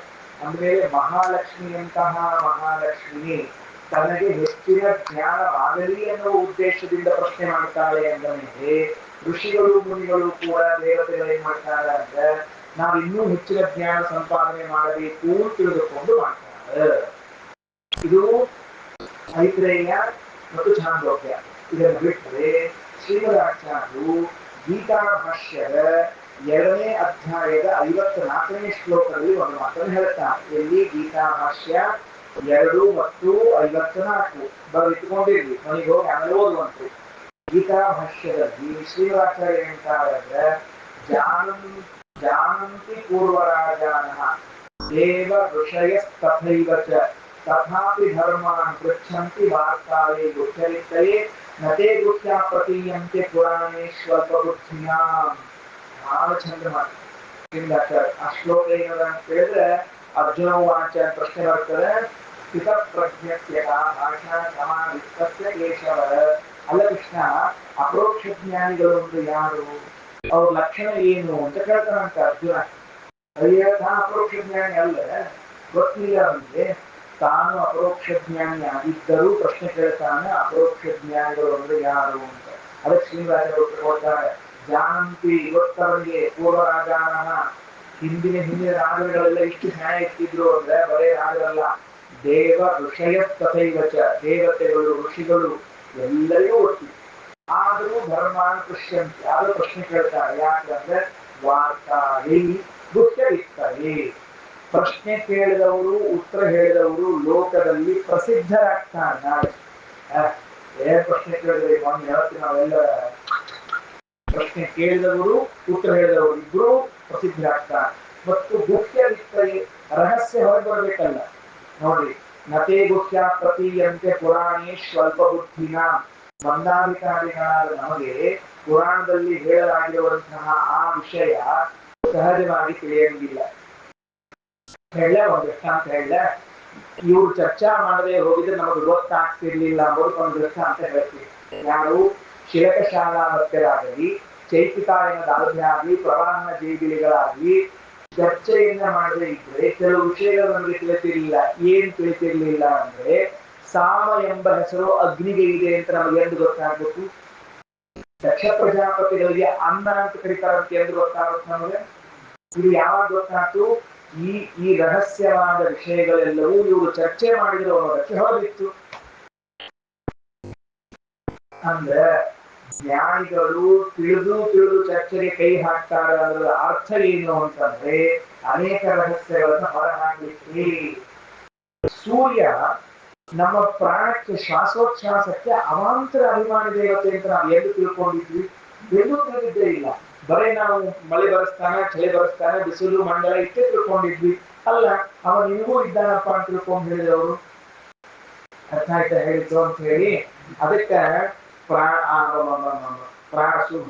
A: ಅಂದಮೇಲೆ ಮಹಾಲಕ್ಷ್ಮಿಯಂತಹ ಮಹಾಲಕ್ಷ್ಮಿ ತನಗೆ ಹೆಚ್ಚಿನ ಜ್ಞಾನವಾಗಲಿ ಎನ್ನುವ ಉದ್ದೇಶದಿಂದ ಪ್ರಶ್ನೆ ಮಾಡ್ತಾಳೆ ಅಂದ ಮೇಲೆ ಋಷಿಗಳು ಮುನಿಗಳು ಕೂಡ ದೇವತೆಗಳು ಏನ್ ಮಾಡ್ತಾರೆ ಅಂದ್ರೆ ನಾವು ಇನ್ನೂ ಹೆಚ್ಚಿನ ಜ್ಞಾನ ಸಂಪಾದನೆ ಮಾಡಬೇಕು ತಿಳಿದುಕೊಂಡು ಮಾಡ್ತಾರೆ. ಇದು ಐತ್ರೇಯ ಮತ್ತು ಛಾಂದೋಗ್ಯ. ಇದನ್ನು ಬಿಟ್ಟರೆ ಶ್ರೀಮದಾಚಾರ್ಯರು ಗೀತಾ ಭಾಷ್ಯದ 2ನೇ ಅಧ್ಯಾಯದ 54ನೇ ಶ್ಲೋಕದಲ್ಲಿ ಒಂದು ಮಾತನ್ನು ಹೇಳ್ತಾರೆ. ಎಲ್ಲಿ ಗೀತಾ ಭಾಷ್ಯ 2 ಮತ್ತು 54 ಬರೆದಿಟ್ಟುಕೊಂಡಿರ್ಲಿ, ಮನೆಗೆ ಹೋಗಿ ಆಮೇಲೆ ಓದುವಂತೆ. ಗೀತಾ ಭಾಷ್ಯದಲ್ಲಿ ಶ್ರೀಮದಾಚಾರ್ಯ ಹೇಳ್ತಾರೆ, ಜಾನಂತಿ ಪೂರ್ವರಾಜಾನಃ ದೇವ ಋಷಯಸ್ತಥೈವ ಚ ತಥಾಪಿ ಧರ್ಮಾನ್ ಪೃಚ್ಛಂತಿ ವಾರ್ತಾಳೆ ಗುಚ್ಚರಿತ್ತಯೇ ನತೆ ಗುಚ್ಛಾ ಪ್ರತೀಯಂತೆ ಪುರಾಣೇ ಸ್ವಲ್ಪಬುದ್ಧಿಯಾಂ. ಬಹಳ ಚಂದ ಮಾತು ಶ್ರೀಮದಾಚಾರ್ಯ. ಆ ಶ್ಲೋಕ ಏನದ ಅಂತ ಹೇಳಿದ್ರೆ, ಅರ್ಜುನ ವಾಚ ಪ್ರಶ್ನೆ ಬರ್ತದೆ, ಸ್ಥಿತ ಪ್ರಜ್ಞಸ್ಯ ಭಾಷಾ ಸಮಾಧಿಸ್ತಸ್ಯ ಕೇಶವ. ಅಲ್ಲ ಕೃಷ್ಣ, ಅಪರೋಕ್ಷ ಜ್ಞಾನಿಗಳು ಅಂದ್ರೆ ಯಾರು, ಅವ್ರ ಲಕ್ಷಣ ಏನು ಅಂತ ಕೇಳ್ತಾನಂತ ಅರ್ಜುನ. ಅಯ್ಯ, ತಾನು ಅಪರೋಕ್ಷ ಜ್ಞಾನಿ ಅಲ್ಲ, ಗೊತ್ತಿಲ್ಲ ಅವನಿಗೆ. ತಾನು ಅಪರೋಕ್ಷ ಜ್ಞಾನಿ ಆಗಿದ್ದರೂ ಪ್ರಶ್ನೆ ಕೇಳ್ತಾನೆ, ಅಪರೋಕ್ಷ ಜ್ಞಾನಿಗಳು ಅಂದ್ರೆ ಯಾರು ಅಂತ. ಅದಕ್ಕೆ ಶ್ರೀನಿವಾಸರು ಕೊಡ್ತಾರೆ, ಜಾನಂತಿ ಇವತ್ತವರಿಗೆ ಪೂರ್ವರಾಜಾನ, ಹಿಂದಿನ ರಾಜಗಳೆಲ್ಲ ಇಷ್ಟು ನ್ಯಾಯ ಇಟ್ಟಿದ್ರು ಅಂದ್ರೆ ಬರೇ ರಾಜರಲ್ಲ, ದೇವ ಋಷಯ ತಥೈವಚ, ದೇವತೆಗಳು ಋಷಿಗಳು ಎಲ್ಲರಿಗೂ ಗೊತ್ತಿದೆ. ಆದರೂ ಧರ್ಮಾನ್ ಪೃಶ್ಯಂತಿ, ಆದರೂ ಪ್ರಶ್ನೆ ಕೇಳ್ತಾರೆ. ಯಾಕಂದ್ರೆ ವಾರ್ತಾಳಿ ಗುಪ್ತವಿರ್ತಾರೆ. ಪ್ರಶ್ನೆ ಕೇಳಿದವರು ಉತ್ತರ ಹೇಳಿದವರು ಲೋಕದಲ್ಲಿ ಪ್ರಸಿದ್ಧರಾಗ್ತಾರೆ. ನಾಳೆ ಏನ್ ಪ್ರಶ್ನೆ ಕೇಳಿದ್ರೆ ಒಂದು ಹೇಳ್ತೀವಿ ನಾವೆಲ್ಲ, ಪ್ರಶ್ನೆ ಕೇಳಿದವರು ಉತ್ತರ ಹೇಳಿದವರು ಇಬ್ರು ಪ್ರಸಿದ್ಧರಾಗ್ತಾರೆ. ಮತ್ತು ಗುಪ್ತವಿರ್ತಾರೆ, ರಹಸ್ಯ ಹೊರಗೆ ಬರಬೇಕಲ್ಲ. ನೋಡ್ರಿ, ನತೆ ಗುಹ್ಯ ಪ್ರತೀಯಂತೆ ಪುರಾಣೇ ಸ್ವಲ್ಪ ಬುದ್ಧಿನ. ಮಂದಾಧಿಕಾರಿಗಳಾದ ನಮಗೆ ಪುರಾಣದಲ್ಲಿ ಹೇಳಲಾಗಿರುವಂತಹ ಆ ವಿಷಯ ಸಹಜವಾಗಿ ತಿಳಿಯಂಗಿಲ್ಲ. ಹೇಳ ಒಂದು ದೃಷ್ಟಾಂತ ಹೇಳ, ಇವ್ರು ಚರ್ಚಾ ಮಾಡದೆ ಹೋಗಿದ್ರೆ ನಮಗೆ ಗೊತ್ತಾಗ್ತಿರ್ಲಿಲ್ಲ ಅನ್ನೋದು ಒಂದು ದೃಷ್ಟಾಂತ ಹೇಳ್ತೀವಿ. ಯಾರು ಶಿಲಕಶಾಲಾ ಭಕ್ತರಾಗಲಿ, ಚೈತಿಕಾಯನದಾಗಲಿ ಆಗಲಿ, ಪ್ರವಾಹನ ಜೈಬಿಲಿಗಳಾಗಲಿ ಚರ್ಚೆಯನ್ನ ಮಾಡದೇ ಇದ್ರೆ ಕೆಲವು ವಿಷಯಗಳು ನಮಗೆ ತಿಳಿತಿರ್ಲಿಲ್ಲ. ಏನ್ ತಿಳಿತಿರ್ಲಿಲ್ಲ ಅಂದ್ರೆ, ಸಾಮ ಎಂಬ ಹೆಸರು ಅಗ್ನಿಗೆ ಇದೆ ಅಂತ ನಮಗೆ ಎಂದು ಗೊತ್ತಾಗಬೇಕು. ದಕ್ಷ ಪ್ರಜಾಪತಿಗಳಿಗೆ ಅನ್ನ ಅಂತ ಕರೀತಾರಂತೆ ಎಂದು ಗೊತ್ತಾಗುತ್ತೆ ನಮಗೆ. ಇದು ಯಾವಾಗ ಗೊತ್ತಾಯ್ತು? ಈ ಈ ರಹಸ್ಯವಾದ ವಿಷಯಗಳೆಲ್ಲವೂ ಇವರು ಚರ್ಚೆ ಮಾಡಿದ್ರು ಅನ್ನೋದಕ್ಕೆ ಹೊರಬಿತ್ತು. ಅಂದ್ರೆ ಜ್ಞಾನಿಗಳು ತಿಳಿದು ಚರ್ಚೆಗೆ ಕೈ ಹಾಕ್ತಾರೆ ಅದರ ಅರ್ಥ ಏನು ಅಂತಂದ್ರೆ ಅನೇಕ ರಹಸ್ಯಗಳನ್ನ ಹೊರಹಾಕಲಿಕ್ಕೆ. ಸೂರ್ಯ ನಮ್ಮ ಪ್ರಾಣಕ್ಕೆ ಶ್ವಾಸೋಚ್ಛ್ವಾಸಕ್ಕೆ ಅವಾಂತರ ಅಭಿಮಾನಿ ದೇವತೆ ಅಂತ ನಾವು ಎಂದು ತಿಳ್ಕೊಂಡಿದ್ವಿ? ಎಲ್ಲೂ ತಿಳಿದಿದ್ದೇ ಇಲ್ಲ. ಬರೀ ನಾವು ಮಳೆ ಬರೆಸ್ತಾನೆ, ಚಳಿ ಬರೆಸ್ತಾನೆ, ಬಿಸಿಲು ಮಂಡಲ ಇಷ್ಟೇ ತಿಳ್ಕೊಂಡಿದ್ವಿ. ಅಲ್ಲ, ಅವ ನಿಮಗೂ ಇದ್ದಾನಪ್ಪ ಅಂತ ತಿಳ್ಕೊಂಡು ಹೇಳಿದವರು. ಅರ್ಥ ಆಯ್ತಾ ಹೇಳಿದ್ದು ಅಂತ ಹೇಳಿ. ಅದಕ್ಕೆ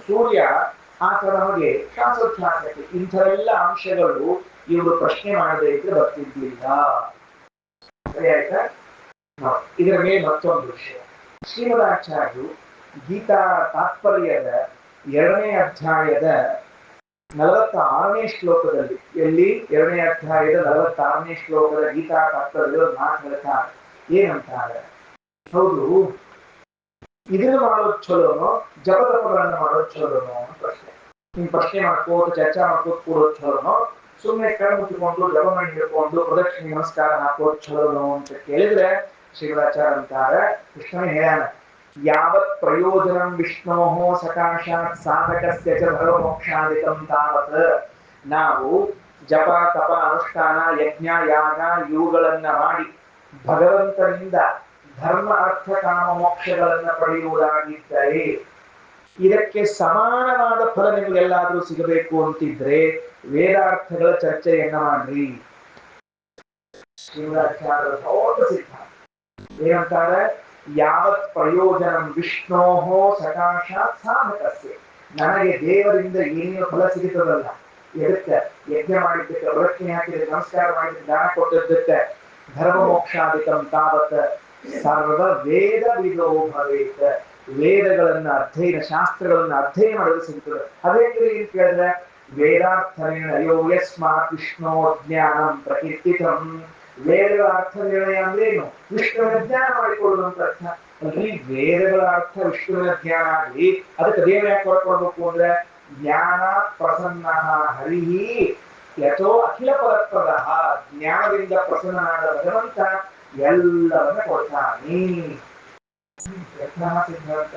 A: ಸೂರ್ಯ ಆತ ನಮಗೆ ಶ್ವಾಸೋಚ್ಛ್ವಾಸಕ್ಕೆ ಇಂಥವೆಲ್ಲ ಅಂಶಗಳು ಇವರು ಪ್ರಶ್ನೆ ಮಾಡದೇ ಇದ್ರೆ ಬರ್ತಿದ್ದಿಲ್ಲ. ಸರಿ ಆಯ್ತಾ? ಇದರ ಮೇಲೆ ಮತ್ತೊಂದು ವಿಷಯ. ಶ್ರೀಮದಾಚಾರ್ಯರು ಗೀತಾ ತಾತ್ಪರ್ಯದ 2ನೇ ಅಧ್ಯಾಯದ 46ನೇ ಶ್ಲೋಕದಲ್ಲಿ, ಎಲ್ಲಿ 2ನೇ ಅಧ್ಯಾಯದ 46ನೇ ಶ್ಲೋಕದ ಗೀತಾ ತಾತ್ಪರ್ಯಗಳು ನಾನು ಹೇಳ್ತಾರೆ. ಏನಂತಾರೆ? ಹೌದು, ಇದನ್ನು ಮಾಡೋದು ಚಲೋನೋ ಜಪತಪಗಳನ್ನು ಮಾಡೋದು ಚಲೋನೋ ಅಂತ ಪ್ರಶ್ನೆ. ನಿಮ್ ಪ್ರಶ್ನೆ ಮಾಡ್ಕೋದು ಚರ್ಚೆ ಮಾಡ್ಕೋದು ಕೂಡೋದು ಚಲೋನೋ, ಸುಮ್ಮನೆ ಕಣ್ಣು ಮುಚ್ಚಿಕೊಂಡು ಜಪ ಮಾಡಿ ಹಿಡ್ಕೊಂಡು ಪ್ರದಕ್ಷಿಣೆ ನಮಸ್ಕಾರ ಹಾಕೋದು ಚಲೋನೋ ಅಂತ ಕೇಳಿದ್ರೆ ಶ್ರೀರಾಚಾರ್ಯ ಅಂತಾರೆ, ಕೃಷ್ಣನೇ ಹೇಳ್ಯಾನ, ಯಾವತ್ ಪ್ರಯೋಜನಂ ವಿಷ್ಣೋಃ ಸಕಾಶಾತ್ ಸಾಧಕಸ್ಯ ಚ ಧರ್ಮಮೋಕ್ಷಾದಿಕಂ ತಾವತ್. ನಾವು ಜಪ ತಪ ಅನುಷ್ಠಾನ ಯಜ್ಞ ಯಾಗ ಇವುಗಳನ್ನ ಮಾಡಿ ಭಗವಂತನಿಂದ ಧರ್ಮ ಅರ್ಥ ಕಾಮ ಮೋಕ್ಷಗಳನ್ನ ಪಡೆಯುವುದಾಗಿದ್ದರೆ ಇದಕ್ಕೆ ಸಮಾನವಾದ ಫಲ ನಿಮಗೆಲ್ಲಾದ್ರೂ ಸಿಗಬೇಕು ಅಂತಿದ್ರೆ ವೇದಾರ್ಥಗಳ ಚರ್ಚೆಯನ್ನ ಮಾಡ್ರಿ. ಏನಂತಾರೆ? ಯಾವತ್ ಪ್ರಯೋಜನಂ ವಿಷ್ಣೋಃ ಸಕಾಶಾತ್ ಸಾಧಕಸ್ಯ. ನನಗೆ ದೇವರಿಂದ ಏನೇನು ಫಲ ಸಿಗುತ್ತದಲ್ಲ, ಎದಕ್ಕೆ? ಯಜ್ಞ ಮಾಡಿದ್ದಕ್ಕೆ, ಪ್ರದಕ್ಷಿಣೆ ಹಾಕಿದ್ದಕ್ಕೆ, ನಮಸ್ಕಾರ ಮಾಡಿದ್ದಕ್ಕೆ, ದಾನ ಕೊಟ್ಟಿದ್ದಕ್ಕೆ, ಧರ್ಮ ಮೋಕ್ಷಾದಿಕಂ ತಾವತ್ ಸರ್ವ ವೇದ ವಿದೋ ಭವೇತ್. ವೇದಗಳನ್ನ ಅಧ್ಯಯನ, ಶಾಸ್ತ್ರಗಳನ್ನ ಅಧ್ಯಯನ ಮಾಡೋದು ಸಿಗ್ತದೆ. ಅದೇಂದ್ರೆ ಏನ್ ಕೇಳಿದ್ರೆ ವೇದಾರ್ಥನೇನ ಅಯೋ ಯಸ್ಮಾತ್ ವಿಷ್ಣೋ ಜ್ಞಾನಂ ಪ್ರಕೀರ್ತಿತಂ. ವೇದಗಳ ಅರ್ಥ ನಿರ್ಣಯ ಅಂದ್ರೆ ಏನು? ವಿಷ್ಣುವಿನ ಜ್ಞಾನ ಮಾಡಿಕೊಳ್ಳುವುದು ಅಂತ ಅರ್ಥ ಅಲ್ರಿ. ವೇದಗಳ ಅರ್ಥ ವಿಷ್ಣುವಿನ ಜ್ಞಾನ ಆಗಲಿ, ಅದಕ್ಕೆ ದೇವ ಯಾಕೆ ಹೊರಕೊಡ್ಬೇಕು ಅಂದ್ರೆ ಜ್ಞಾನ ಪ್ರಸನ್ನ ಹರಿಹಿ ಯಥೋ ಅಖಿಲ ಫಲಪ್ರದ. ಜ್ಞಾನದಿಂದ ಪ್ರಸನ್ನನಾದ ಭಗವಂತ ಎಲ್ಲವನ್ನ ಕೊಡ್ತಾನೆ. ಸಿದ್ಧಾಂತ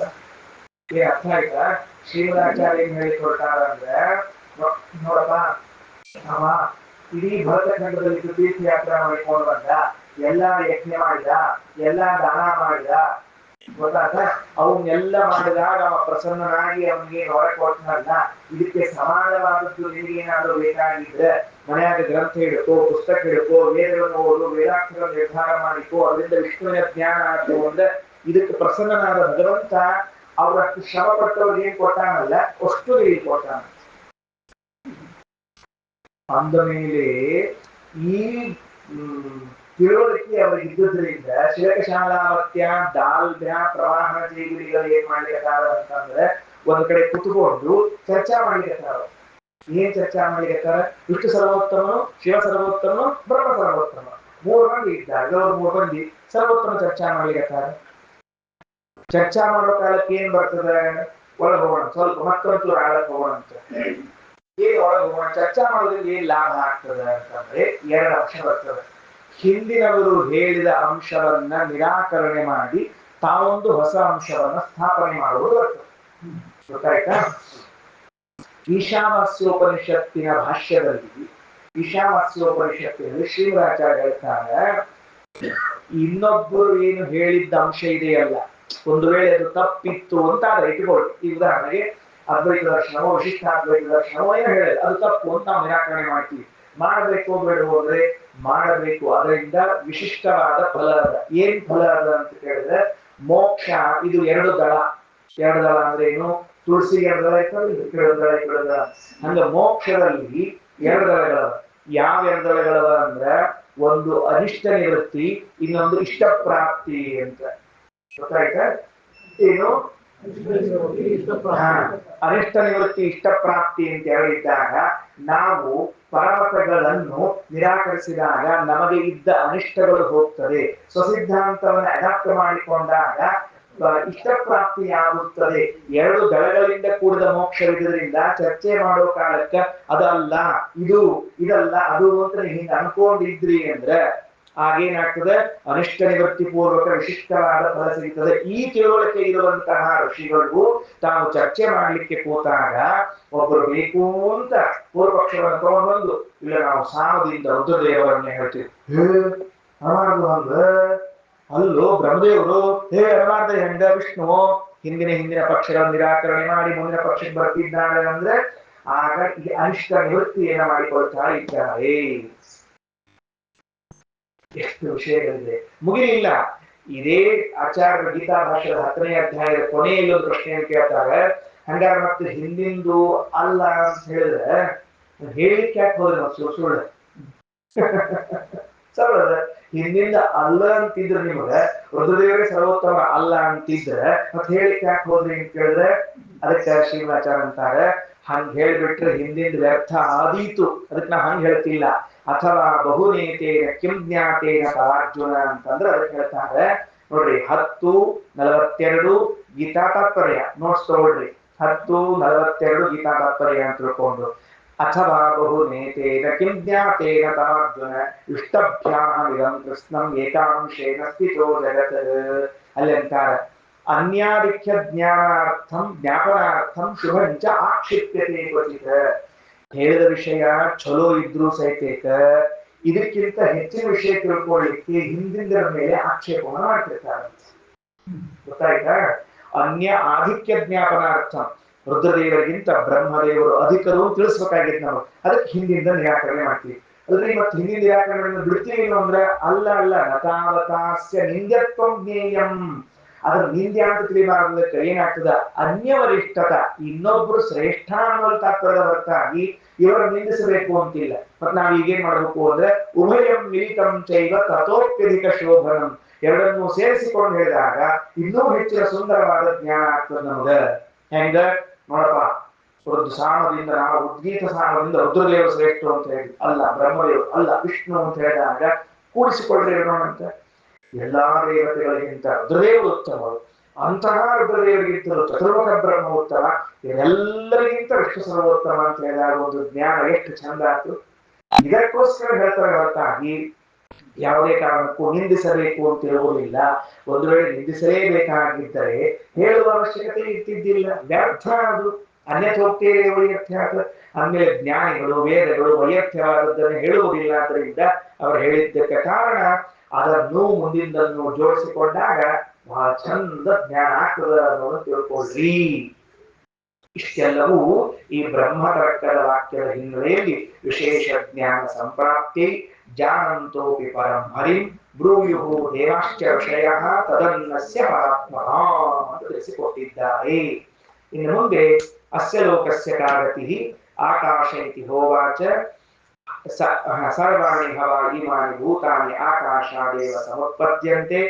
A: ಏ ಅರ್ಥ ಆಯ್ತಾ? ಶ್ರೀಮದಾಚಾರ್ಯ ಏನ್ ಹೇಳಿ ಕೊಡ್ತಾರ ಅಂದ್ರೆ, ನೋಡಪ್ಪ, ಅವ ಇಡೀ ಭರತಖಂಡದಲ್ಲಿ ತೀರ್ಥಯಾತ್ರೆ ಮಾಡಿಕೊಂಡು ಬಂದ, ಎಲ್ಲಾ ಯಜ್ಞ ಮಾಡಿದ, ಎಲ್ಲಾ ದಾನ ಮಾಡಿದ, ಗೊತ್ತಾಗ ಅವನ್ನೆಲ್ಲ ಮಾಡಿದಾಗ ಅವ ಪ್ರಸನ್ನನಾಗಿ ಅವನಿಗೆ ಹೊರ ಕೊಡ್ತಾನಲ್ಲ. ಇದಕ್ಕೆ ಸಮಾನವಾದದ್ದು ನಿನಗೇನಾದ್ರೂ ಬೇಕಾಗಿದ್ರೆ ಮನೆಯಾಗ ಗ್ರಂಥ ಹಿಡ್ಕೋ, ಪುಸ್ತಕ ಹಿಡ್ಕೋ, ವೇದಗಳನ್ನು ಓದು, ವೇದಾರ್ಥಗಳನ್ನು ನಿರ್ಧಾರ ಮಾಡಿಕೋ, ಅದರಿಂದ ವಿಷ್ಣುವಿನ ಜ್ಞಾನ ಆಯ್ತು ಅಂದ್ರೆ ಇದಕ್ಕೆ ಪ್ರಸನ್ನನಾದ ಭಗವಂತ ಅವರಷ್ಟು ಶ್ರಮ ಪಟ್ಟವ್ರಿಗೆ ಏನ್ ಕೊಟ್ಟಾನಲ್ಲ ಅಷ್ಟು ನಿನಗೆ ಕೊಟ್ಟಾನ. ಅಂದ ಮೇಲೆ ಈ ತಿಳುವಳಿಕೆ ಅವರಿಗೆ ಇದ್ದುದರಿಂದ ಶಿರಕಶಾಲಾವತ್ಯ ದಾಲ್ಭ್ಯ ಪ್ರವಾಹನ ಜೀವಿಗಳು ಏನ್ ಮಾಡ್ಲಿಕ್ಕಾರ ಅಂತಂದ್ರೆ ಒಂದ್ ಕಡೆ ಕುತ್ಕೊಂಡು ಚರ್ಚಾ ಮಾಡ್ಲಿಕ್ಕಾರ. ಏನ್ ಚರ್ಚಾ ಮಾಡ್ಲಿಕ್ಕಾರ? ವಿಷ್ಣು ಸರ್ವೋತ್ತಮನು, ಶಿವ ಸರ್ವೋತ್ತಮನು, ಬ್ರಹ್ಮ ಸರ್ವೋತ್ತಮ, 3 ಮಂದಿ ಇದ್ದಾರೆ. ಅವ್ರು 3 ಮಂದಿ ಸರ್ವೋತ್ತಮ ಚರ್ಚಾ ಮಾಡ್ಲಿಕ್ಕಾರ. ಚರ್ಚಾ ಮಾಡೋ ಕಾಲಕ್ಕೆ ಏನ್ ಬರ್ತದೆ? ಒಳಗೆ ಹೋಗೋಣ, ಸ್ವಲ್ಪ ಮತ್ತೊಂದು ಆಳಕ್ಕೆ ಹೋಗೋಣ ಅಂತ. ಏನ್ ಒಳಗೆ ಹೋಗೋಣ? ಚರ್ಚಾ ಮಾಡೋದ್ರಿಂದ ಏನ್ ಲಾಭ ಆಗ್ತದೆ ಅಂತಂದ್ರೆ 2 ಅಂಶ ಬರ್ತದೆ. ಹಿಂದಿನವರು ಹೇಳಿದ ಅಂಶವನ್ನ ನಿರಾಕರಣೆ ಮಾಡಿ ತಾವೊಂದು ಹೊಸ ಅಂಶವನ್ನ ಸ್ಥಾಪನೆ ಮಾಡುವುದು ಬರ್ತದೆ. ಗೊತ್ತಾಯ್ತಾ? ಈಶಾವಾಸ್ಯೋಪನಿಷತ್ತಿನ ಭಾಷ್ಯದಲ್ಲಿ, ಈಶಾವಾಸ್ಯೋಪನಿಷತ್ತಿನಲ್ಲಿ ಶ್ರೀರಾಚಾರ್ಯ ಹೇಳ್ತಾರೆ, ಇನ್ನೊಬ್ಬರು ಏನು ಹೇಳಿದ್ದ ಅಂಶ ಇದೆಯಲ್ಲ, ಒಂದು ವೇಳೆ ಅದು ತಪ್ಪಿತ್ತು ಅಂತ ಆದ್ರೆ ಇಟ್ಕೊಳ್ಳಿ. ಈ ಉದಾಹರಣೆಗೆ ಅದ್ವೈತ ದರ್ಶನವೋ ವಿಶಿಷ್ಟಾದ್ವೈತ ದರ್ಶನವೋ ಏನೋ ಹೇಳಿದ್ರೆ ಅದು ತಪ್ಪು ಅಂತ ನಾವು ನಿರಾಕರಣೆ ಮಾಡ್ತೀವಿ. ಮಾಡಬೇಕು ಬೇಡ ಹೋದ್ರೆ ಮಾಡಬೇಕು, ಅದರಿಂದ ವಿಶಿಷ್ಟವಾದ ಫಲ ಅದ. ಏನ್ ಫಲ ಅದ ಅಂತ ಕೇಳಿದ್ರೆ ಮೋಕ್ಷ. ಇದು 2 ದಳ. 2 ದಳ ಅಂದ್ರೆ ಏನು? ತುಳಸಿ 2 ದಳ ಇರ್ತದೆ, ಕೆಳದಳ ದಳ. ಹಂಗ ಮೋಕ್ಷದಲ್ಲಿ 2 ದಳಗಳವ. ಯಾವ 2 ದಳಗಳವ ಅಂದ್ರೆ ಒಂದು ಅನಿಷ್ಟ ನಿವೃತ್ತಿ, ಇನ್ನೊಂದು ಇಷ್ಟ ಪ್ರಾಪ್ತಿ ಅಂತ. ಗೊತ್ತಾಯ್ತಾ? ಏನು? ಅನಿಷ್ಟ ನಿವೃತ್ತಿ ಇಷ್ಟ ಪ್ರಾಪ್ತಿ ಅಂತ ಹೇಳಿದ್ದಾಗ ನಾವು ಪರಮತಗಳನ್ನು ನಿರಾಕರಿಸಿದಾಗ ನಮಗೆ ಇದ್ದ ಅನಿಷ್ಟಗಳು ಹೋಗ್ತದೆ. ಸ್ವಸಿದ್ಧಾಂತವನ್ನು ಅಡಾಪ್ಟ್ ಮಾಡಿಕೊಂಡಾಗ ಇಷ್ಟಪ್ರಾಪ್ತಿಯಾಗುತ್ತದೆ. ಎರಡು ದಳಗಳಿಂದ ಕೂಡಿದ ಮೋಕ್ಷವಿದ್ರಿಂದ ಚರ್ಚೆ ಮಾಡೋ ಕಾಲಕ್ಕ ಅದಲ್ಲ ಇದು ಇದಲ್ಲ ಅದು ಅಂತ ಹಿಂಗ ಅನ್ಕೊಂಡಿದ್ರಿ ಅಂದ್ರೆ ಆಗೇನಾಗ್ತದೆ, ಅನಿಷ್ಟ ನಿವೃತ್ತಿ ಪೂರ್ವಕ ವಿಶಿಷ್ಟವಾದ ಫಲ ಸಿಗ್ತದೆ. ಈ ತಿಳುವಳಿಕೆ ಇರುವಂತಹ ಋಷಿಗಳು ತಾವು ಚರ್ಚೆ ಮಾಡ್ಲಿಕ್ಕೆ ಕೂತಾಗ ಒಬ್ಬರು ಬೇಕು ಅಂತ ಪೂರ್ವಪಕ್ಷವನ್ನು ತಗೊಂಡ್ಬಂದು, ಇಲ್ಲ ನಾವು ಸಾಮದಿಂದ ರುದ್ರದೇವರನ್ನೇ ಹೇಳ್ತೀವಿ, ಅಲ್ಲೋ ಬ್ರಹ್ಮದೇವರು ಅನುವಾದ ಹೆಂಗ ವಿಷ್ಣು ಹಿಂದಿನ ಪಕ್ಷಗಳನ್ನು ನಿರಾಕರಣೆ ಮಾಡಿ ಮುಂದಿನ ಪಕ್ಷಕ್ಕೆ ಬರ್ತಿದ್ದಾನೆ ಅಂದ್ರೆ ಆಗ ಈ ಅನಿಷ್ಟ ನಿವೃತ್ತಿಯನ್ನ ಮಾಡಿಕೊಳ್ತಾ ಇದ್ದಾರೆ. ಎಷ್ಟು ವಿಷಯಗಳಿದೆ, ಮುಗಿಲಿಲ್ಲ. ಇದೇ ಆಚಾರ್ಯ ಗೀತಾ ಭಾಷೆಯ 10ನೇ ಅಧ್ಯಾಯದ ಕೊನೆಯಲ್ಲಿ ಒಂದು ಪ್ರಶ್ನೆಯನ್ನು ಕೇಳ್ತಾರೆ. ಹಂಗಾರೆ ಮತ್ತೆ ಹಿಂದಿಂದು ಅಲ್ಲ ಅಂತ ಹೇಳಿದ್ರೆ ಹೇಳಿಕ್ಕೆ ಯಾಕೆ ಹೋದ್ರೆ ಮತ್ತೆ ಸುಳ್ಳು ಸರಳ. ಹಿಂದಿಂದ ಅಲ್ಲ ಅಂತಿದ್ರೆ ನಿಮಗೆ ರುದ್ರದೇವರೇ ಸರ್ವೋತ್ತಮ ಅಲ್ಲ ಅಂತಿದ್ರೆ ಮತ್ತೆ ಹೇಳಿಕ್ಕೆ ಯಾಕೆ ಹೋದ್ರಿ ಅಂತ ಕೇಳಿದ್ರೆ ಅದಕ್ಕೆ ಶ್ರೀಮದಾಚಾರ್ಯ ಅಂತಾರೆ, ಹಂಗ ಹೇಳ್ಬಿಟ್ರೆ ಹಿಂದಿಂದ ವ್ಯರ್ಥ ಆದೀತು, ಅದಕ್ಕೆ ನಾ ಹಂಗ ಹೇಳ್ತಿಲ್ಲ. ಅಥವಾ ಬಹುನೇತೇನ ಕಿಂ ಜ್ಞಾತೇನ ಅರ್ಜುನ ಅಂತಂದ್ರೆ ಅದಕ್ಕೆ ಹೇಳ್ತಾರೆ ನೋಡ್ರಿ. 10:42 ಗೀತಾ ತಾತ್ಪರ್ಯ ನೋಟ್ಸ್ ತಗೊಳ್ರಿ. 10:42 ಗೀತಾ ತಾತ್ಪರ್ಯ ಅಂತ ತಿಳ್ಕೊಂಡು, ಅಥವಾ ಬಹುನೇತೇನ ಕಿಂ ಜ್ಞಾತೇನ ಅರ್ಜುನ ಇಷ್ಟಭ್ಯಾಮಿದಂ ಕೃಷ್ಣಂ ಏಕಾಂಶೇನ ಸ್ಥಿತೋ ಜಗತ್. ಅಲ್ಲಿ ಅಂತಾರೆ ಅನ್ಯಾದಿಖ್ಯ ಜ್ಞಾನಾರ್ಥಂ ಜ್ಞಾಪನಾರ್ಥಂ ಶುಭಂಚ ಆಕ್ಷಿಪ್ಯತೆ ಕ್ವಚಿತ್. ಹೇಳಿದ ವಿಷಯ ಚಲೋ ಇದ್ರೂ ಸಹಿತ ಇದಕ್ಕಿಂತ ಹೆಚ್ಚಿನ ವಿಷಯ ತಿಳ್ಕೊಳ್ಳಿಕ್ಕೆ ಹಿಂದಿನ ಮೇಲೆ ಆಕ್ಷೇಪವನ್ನು ಮಾಡ್ತಿರ್ತಾರೆ. ಗೊತ್ತಾಯ್ತಾ? ಅನ್ಯ ಆಧಿಕ್ಯ ಜ್ಞಾಪನಾರ್ಥ, ರುದ್ರದೇವರಿಗಿಂತ ಬ್ರಹ್ಮದೇವರು ಅಧಿಕರು ತಿಳಿಸ್ಬೇಕಾಗಿತ್ತು ನಾವು, ಅದಕ್ಕೆ ಹಿಂದಿಂದ ನಿರಾಕರಣೆ ಮಾಡ್ತೀವಿ. ಅಲ್ರಿ ಮತ್ತೆ ಹಿಂದಿನ ನಿರಾಕರಣೆಯನ್ನು ಬಿಡ್ತೀವಿ ಅಂದ್ರೆ ಅಲ್ಲ ನತಾವತಾಸ್ಯ ನಿಂದ್ಯತ್ವಂ ಜ್ಞೇಯಂ. ಅದ್ರ ನಿಂದ್ಯ ಅಂತ ತಿಳಿಬಾರ್ದಕ್ಕೆ ಏನಾಗ್ತದ, ಅನ್ಯವರಿಷ್ಠತ, ಇನ್ನೊಬ್ರು ಶ್ರೇಷ್ಠ ಅನ್ನೋ ತಾತ್ಪರ್ಯದ ಹೊರತಾಗಿ ಇವರ ನಿಂದಿಸಬೇಕು ಅಂತಿಲ್ಲ. ಮತ್ ನಾವ್ ಈಗೇನ್ ಮಾಡ್ಬೇಕು ಅಂದ್ರೆ ಉಭಯಂ ಮಿಲಿತಂ ಚೈವ ತಥೋಪ್ಯಧಿಕ ಶೋಭನಂ, ಎರಡನ್ನೂ ಸೇರಿಸಿಕೊಂಡು ಹೇಳಿದಾಗ ಇನ್ನೂ ಹೆಚ್ಚಿನ ಸುಂದರವಾದ ಜ್ಞಾನ ಆಗ್ತದೆ ನಮಗ. ಹೆಂಗ ನೋಡಪ್ಪ, ಸಾಮದಿಂದ ನಾವು ಉದ್ಗೀತ ಸಾಮದಿಂದ ರುದ್ರದೇವರು ಶ್ರೇಷ್ಠ ಅಂತ ಹೇಳಿ ಅಲ್ಲ, ಬ್ರಹ್ಮದೇವರು ಅಲ್ಲ, ವಿಷ್ಣು ಅಂತ ಹೇಳಿದಾಗ ಕೂಡಿಸಿಕೊಳ್ಳ್ರಿ ಅಂತ. ಎಲ್ಲಾ ದೇವತೆಗಳಿಗಿಂತ ರುದ್ರದೇವರು ಉತ್ತಮರು, ಅಂತಹ ರುದ್ರದೇವರಿಗಿಂತಲೂ ಚತುರ್ಮುಖ ಬ್ರಹ್ಮ ಉತ್ತಮ, ಎಲ್ಲರಿಗಿಂತ ವಿಷ್ಣು ಸರ್ವೋತ್ತಮ ಅಂತ ಹೇಳಿದಾಗ ಒಂದು ಜ್ಞಾನ ಎಷ್ಟು ಚಂದ ಆಯ್ತು. ಇದಕ್ಕೋಸ್ಕರ ಹೇಳ್ತಾರೆ ಹೊರತಾಗಿ ಯಾವುದೇ ಕಾರಣಕ್ಕೂ ನಿಂದಿಸಬೇಕು ಅಂತ ಹೇಳುವುದಿಲ್ಲ. ಒಂದು ವೇಳೆ ನಿಂದಿಸಲೇಬೇಕಾಗಿದ್ದರೆ ಹೇಳುವ ಅವಶ್ಯಕತೆ ಇರ್ತಿದ್ದಿಲ್ಲ, ವ್ಯರ್ಥ ಅದು. ಅನ್ಯಥೋಕ್ತಿಯೇ ವೈಯರ್ಥ್ಯಾತ. ಆಮೇಲೆ ಜ್ಞಾನಿಗಳು ವೇದಗಳು ವೈಯರ್ಥ್ಯವಾದದ್ದನ್ನು ಹೇಳುವುದಿಲ್ಲ. ಆದ್ದರಿಂದ ಅವರು ಹೇಳಿದ್ದಕ್ಕೆ ಕಾರಣ ಅದನ್ನು ಮುಂದಿನದನ್ನು ಜೋಡಿಸಿಕೊಂಡಾಗ ಬಹಳ ಚಂದ ಜ್ಞಾನ ಆಗ್ತದ ಅನ್ನೋದು ತಿಳ್ಕೊಳ್ರಿ. ಇಷ್ಟೆಲ್ಲವೂ ಈ ಬ್ರಹ್ಮತರ್ಕದ ವಾಕ್ಯದ ಹಿನ್ನೆಲೆಯಲ್ಲಿ ವಿಶೇಷ ಜ್ಞಾನ ಸಂಪ್ರಾಪ್ತಿ ಜಾನಂತೋಪಿ ಪರಂ ಹರಿಂ ಬ್ರೂಯುಹು ದೇವಾಶ್ಚ ವಿಷಯ ತದನ್ನಸ್ಯ ಪರಾತ್ಮಃ ಅಂತ ತಿಳಿಸಿಕೊಟ್ಟಿದ್ದಾರೆ. ಇನ್ನು ಮುಂದೆ ಅಸ್ಯ ಲೋಕಸ್ಯ ಕಾಗತಿ ಆಕಾಶ ಇತಿ ಹೋವಾಚ ಸರ್ವಾಣಿ ಹವಾ ಇಮಾನಿ ಭೂತಾನಿ ಆಕಾಶಾದೇವ ಸಮುತ್ಪದ್ಯಂತೆ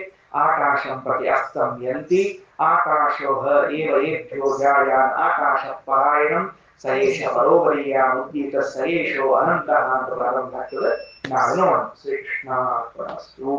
A: ಆಕಾಶಂ ಪ್ರತಿ ಅಸ್ತಮ್ಯಂತಿ ಆಕಾಶೋ ಏವ ಏಭ್ಯೋ ಜಾಯಾನ್ ಆಕಾಶ ಪರಾಯಣಂ ಸಯೇಷ ಪರೋಪರಿಯ ಮುದ್ದಿತ ಸಯೇಷೋ ಅನಂತಃ ಅಂತ ಪ್ರಾರಂಭ ಆಗ್ತದೆ. ನಾವು ನೋಡೋಣ. ಶ್ರೀಕೃಷ್ಣಾರ್ಪಣಮಸ್ತು.